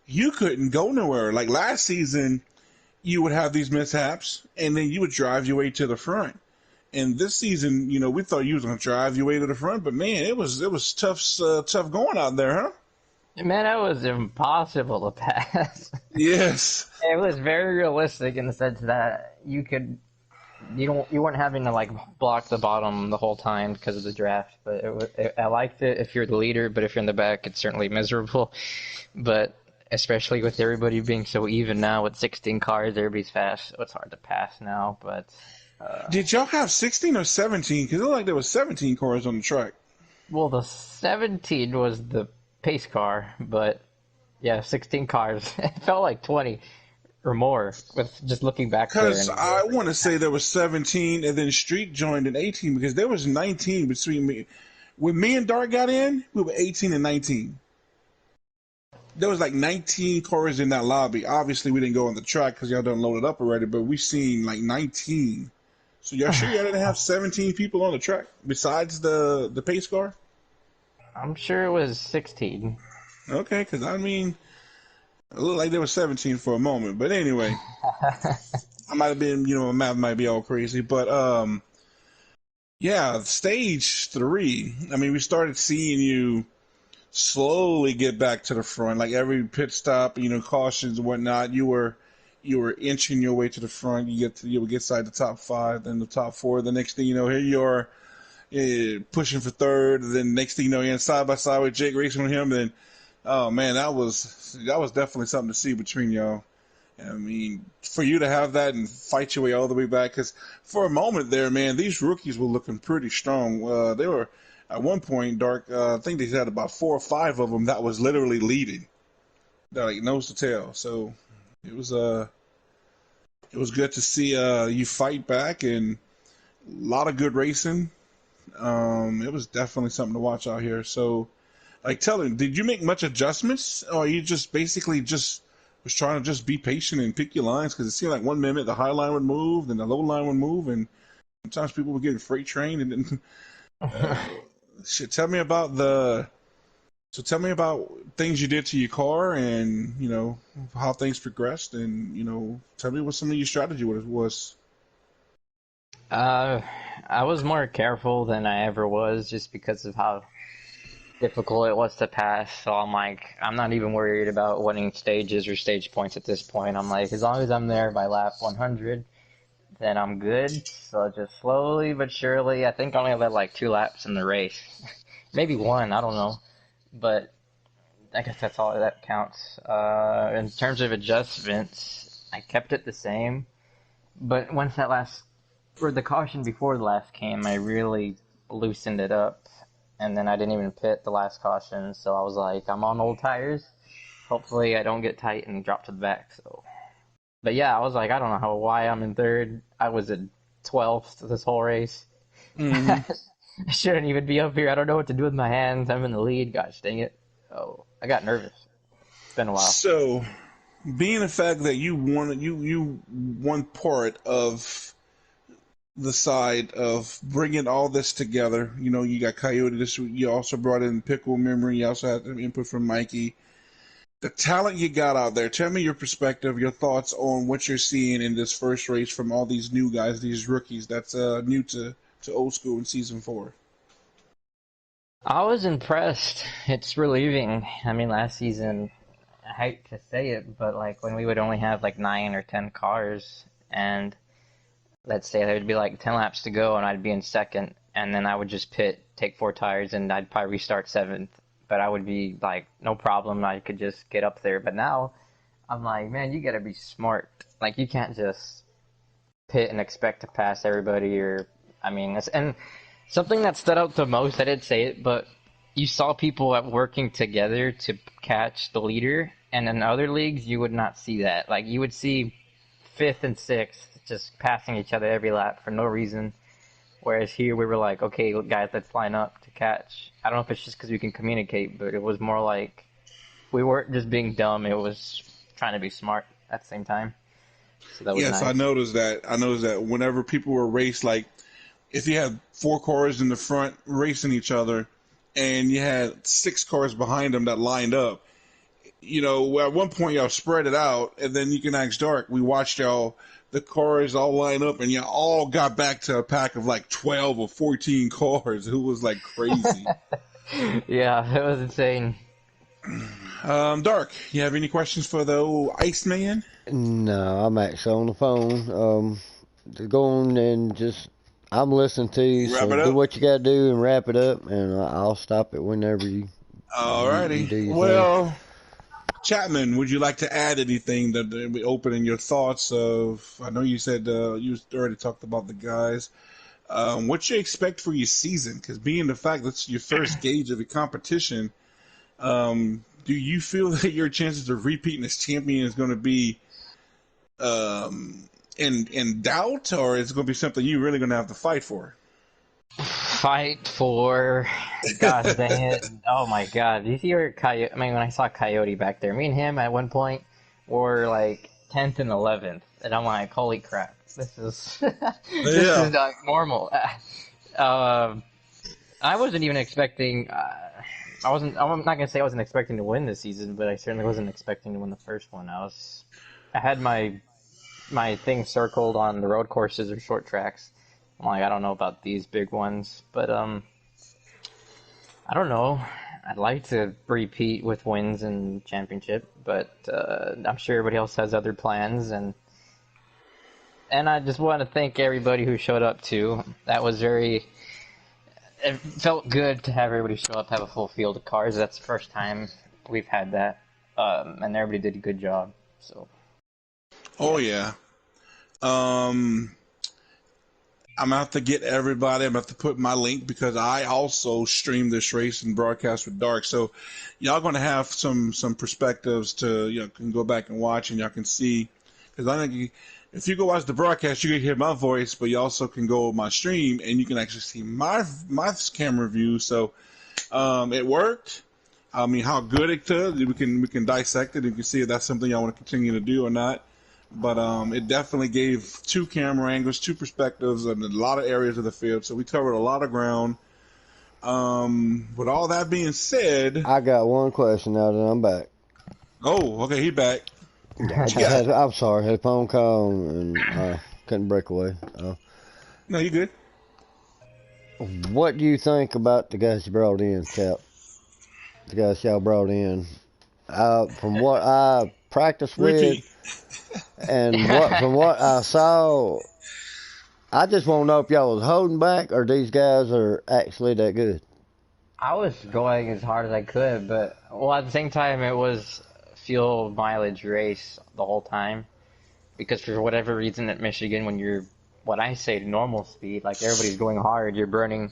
you couldn't go nowhere. Like last season, you would have these mishaps, and then you would drive your way to the front. And this season, we thought you was gonna drive your way to the front, but man, it was tough going out there, huh? Man, that was impossible to pass. Yes. It was very realistic in the sense that you weren't having to like block the bottom the whole time because of the draft. But I liked it if you're the leader, but if you're in the back, it's certainly miserable. But especially with everybody being so even now with 16 cars, everybody's fast, so it's hard to pass now. But Did y'all have 16 or 17? Because it looked like there was 17 cars on the track. well, the 17 was the pace car, but yeah, 16 cars. It felt like 20 or more with just looking back there. Because I want to say there was 17, and then Street joined in 18 because there was 19 between me. When me and Dart got in, we were 18 and 19. There was like 19 cars in that lobby. Obviously, we didn't go on the track because y'all done loaded up already, but we seen like 19. So y'all sure y'all didn't have 17 people on the track besides the pace car? I'm sure it was 16. Okay, because I mean, it looked like there was 17 for a moment. But anyway, I might have been, my math might be all crazy. But yeah, stage 3. I mean, we started seeing you slowly get back to the front. Like every pit stop, cautions and whatnot, you were inching your way to the front. You would get inside the top 5, then the top 4. The next thing you know, here you are pushing for third. Then next thing you know, you're in side by side with Jake racing with him. Then, oh man, that was definitely something to see between y'all. I mean, for you to have that and fight your way all the way back, because for a moment there, man, these rookies were looking pretty strong. They were at one point, Dark. I think they had about 4 or 5 of them that was literally leading. They're like nose to tail. So it was good to see you fight back and a lot of good racing. It was definitely something to watch out here. So, like, tell him, did you make much adjustments, or you just basically just was trying to just be patient and pick your lines? Because it seemed like one minute the high line would move, then the low line would move, and sometimes people were getting freight trained. And then, shit, tell me about things you did to your car, and how things progressed, and tell me what some of your strategy was. Uh, I was more careful than I ever was just because of how difficult it was to pass. So I'm like, I'm not even worried about winning stages or stage points at this point. I'm like, as long as I'm there by lap 100, then I'm good. So just slowly but surely, I think I only led like 2 laps in the race. Maybe 1, I don't know. But I guess that's all that counts. In terms of adjustments, I kept it the same. But once for the caution before the last came, I really loosened it up. And then I didn't even pit the last caution, so I was like, I'm on old tires. Hopefully I don't get tight and drop to the back. So, but yeah, I was like, I don't know why I'm in third. I was in 12th this whole race. Mm-hmm. I shouldn't even be up here. I don't know what to do with my hands. I'm in the lead. Gosh dang it. Oh, I got nervous. It's been a while. So, being the fact that you won part of the side of bringing all this together. You know, you got Coyote this week. You also brought in Pickle Memory. You also had some input from Mikey. The talent you got out there. Tell me your perspective, your thoughts on what you're seeing in this first race from all these new guys, these rookies that's new to old school in season 4. I was impressed. It's relieving. I mean, last season, I hate to say it, but like when we would only have like 9 or 10 cars, and let's say there'd be like 10 laps to go, and I'd be in second, and then I would just pit, take 4 tires, and I'd probably restart seventh. But I would be like, no problem. I could just get up there. But now I'm like, man, you gotta be smart. Like you can't just pit and expect to pass everybody. Or I mean, and something that stood out the most, I didn't say it, but you saw people working together to catch the leader, and in other leagues you would not see that. Like you would see fifth and sixth just passing each other every lap for no reason. Whereas here we were like, okay, guys, let's line up to catch. I don't know if it's just because we can communicate, but it was more like we weren't just being dumb. It was trying to be smart at the same time. So that was Yes, I nice. noticed that. I noticed that whenever people were raced, like if you had 4 cars in the front racing each other, and you had 6 cars behind them that lined up, you know, at one point y'all spread it out, and then you can ask Dark. We watched y'all, the cars all line up, and y'all all got back to a pack of like 12 or 14 cars. It was like crazy. Yeah, it was insane. Dark, you have any questions for the old Iceman? No, I'm actually on the phone. Just go on and just I'm listening to you. Wrap So it do up. what you got to do and wrap it up, and I'll stop it whenever you Alrighty. do your thing. Well, Chapman, would you like to add anything that we open in your thoughts of? I know you said you already talked about the guys. What you expect for your season? Because being the fact that's your first gauge of a competition, do you feel that your chances of repeating as champion is going to be in doubt, or is it going to be something you're really going to have to fight for? Fight for, god dang it. Oh my god. You see where Coyote, I mean, when I saw Coyote back there, me and him at one point were like 10th and 11th. And I'm like, holy crap. This is, this Yeah. is not normal. Um, I wasn't even expecting, I'm not gonna say I wasn't expecting to win this season, but I certainly wasn't expecting to win the first one. I had my thing circled on the road courses or short tracks. I'm like, I don't know about these big ones, but I don't know. I'd like to repeat with wins and championship, but I'm sure everybody else has other plans, and I just want to thank everybody who showed up too. That was very. It felt good to have everybody show up, have a full field of cars. That's the first time we've had that, and everybody did a good job. So Oh yeah. yeah. Um, I'm gonna have to get everybody. I'm gonna have to put my link because I also stream this race and broadcast with Dark. So y'all gonna have some perspectives to can go back and watch and y'all can see because I think if you go watch the broadcast, you can hear my voice, but you also can go on my stream and you can actually see my camera view. So it worked. I mean, how good it could, we can dissect it and we can see if that's something y'all want to continue to do or not. But it definitely gave 2 camera angles, 2 perspectives, and a lot of areas of the field. So we covered a lot of ground. With all that being said, I got one question now that I'm back. oh, okay, he back. Yeah, I What you just got? had I'm sorry, had a phone call and I couldn't break away. No, you good. What do you think about the guys you brought in, Cap? The guys y'all brought in. From what I practiced with Repeat. and what from what I saw, I just want to know if y'all was holding back or these guys are actually that good. I was going as hard as I could, but well, at the same time, it was fuel mileage race the whole time because for whatever reason at Michigan, when you're what I say normal speed, like everybody's going hard, you're burning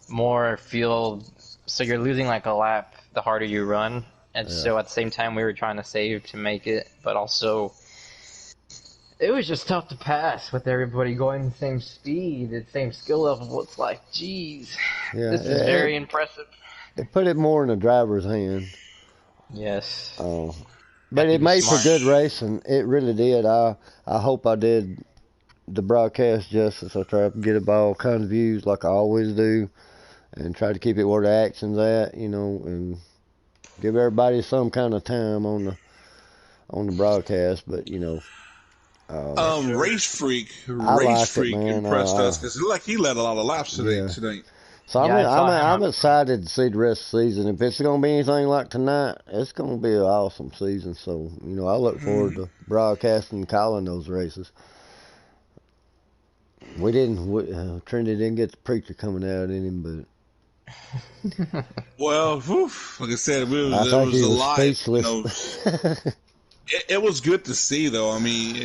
more fuel, so you're losing like a lap the harder you run. And Yeah. so at the same time, we were trying to save to make it, but also it was just tough to pass with everybody going the same speed, the same skill level. It's like, geez, Yeah, this is very impressive. it put it more in the driver's hand. Yes, Uh, but have to it be made for smart. good racing. It really did. I hope I did the broadcast justice. I try to get it by all kinds of views, like I always do, and try to keep it where the action's at, and give everybody some kind of time on the broadcast. But Yes, sir. I Race liked it, Freak man. impressed us because it looked like he led a lot of laps today. Yeah. Tonight. So Yeah, I saw him I'm up. excited to see the rest of the season. If it's gonna be anything like tonight, it's gonna be an awesome season. So I look forward to broadcasting and calling those races. Trinity didn't get the preacher coming out in him, Well, whew, like I said, but I there think was he a was lot. speechless. It was good to see, though. I mean,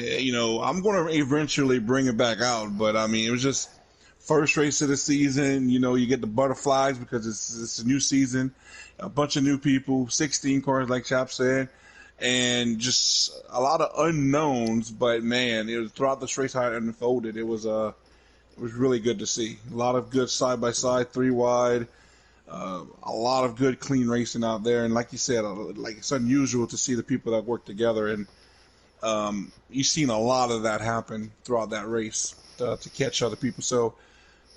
I'm going to eventually bring it back out, but I mean, it was just first race of the season. You get the butterflies because it's a new season, a bunch of new people, 16 cars, like Chap said, and just a lot of unknowns. But man, it was throughout this race how it unfolded. It was really good to see. A lot of good side by side, three wide. A lot of good, clean racing out there, and like you said, like it's unusual to see the people that work together, and you've seen a lot of that happen throughout that race to catch other people. So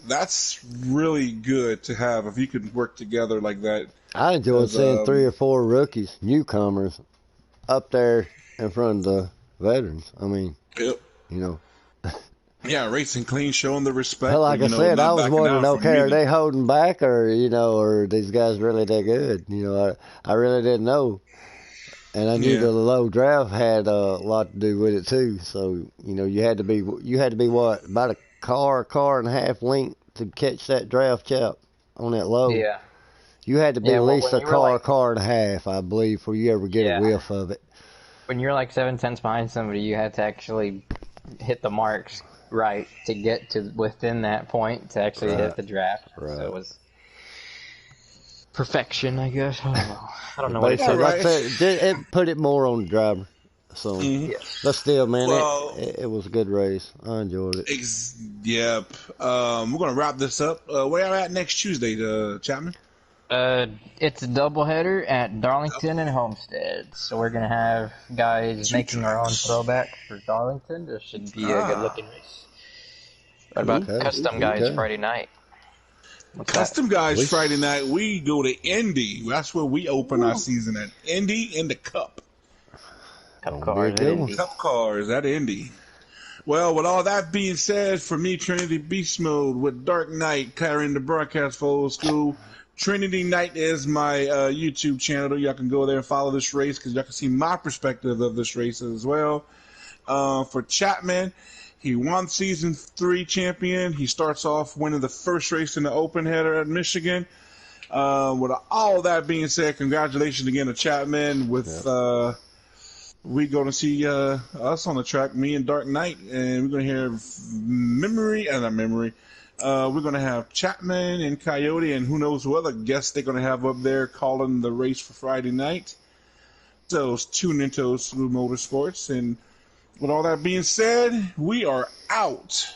that's really good to have if you can work together like that. I enjoyed Because seeing 3 or 4 rookies, newcomers, up there in front of the veterans. I mean, yep, you know, yeah, racing clean, showing the well, respect, but like I said, I not was backing wondering, down from okay, are anything. they holding back, or these guys really that good? I really didn't know, and I knew Yeah, the low draft had a lot to do with it too. So you had to be what, about a car and a half length to catch that draft chap on that low. Yeah. You had to be Yeah, at well, least when a you were like, car and a half, I believe, before you ever get a yeah, whiff of it. when you're like 7 tenths behind somebody, you had to actually hit the marks right to get to within that point to actually Right, hit the draft. So right. it was perfection, I guess. I don't know. I don't But know what it all basically, takes. like I right. said, it put it more on the driver. So, hmm but Yes. still, man, Well, it was a good race. I enjoyed it. yep. We're gonna wrap this up. Where are we at next Tuesday, Chapman? It's a doubleheader at Darlington and Homestead. So we're gonna have guys 2 making our own tracks. throwback for Darlington. This should be a good Ah, looking race. What about cool, Okay, cool, custom cool. guys okay. Friday night? What's that? Custom guys We Friday night. s- We go to Indy. That's where we open our Woo. season at Indy in the Cup. Cup gonna be a cars at good one. Indy. Cup cars at Indy. Well, with all that being said, for me, Trinity Beast Mode with Dark Knight carrying the broadcast for old school. Trinity Knight is my YouTube channel. Y'all can go there and follow this race because y'all can see my perspective of this race as well. For Chapman, he won season 3 champion. He starts off winning the first race in the open header at Michigan. With all that being said, congratulations again to Chapman. Yeah. We're going to see us on the track, me and Dark Knight, and we're going to hear not memory. We're going to have Chapman and Coyote, and who knows who other guests they're going to have up there calling the race for Friday night. So tune into Smooth Motorsports, and with all that being said, we are out.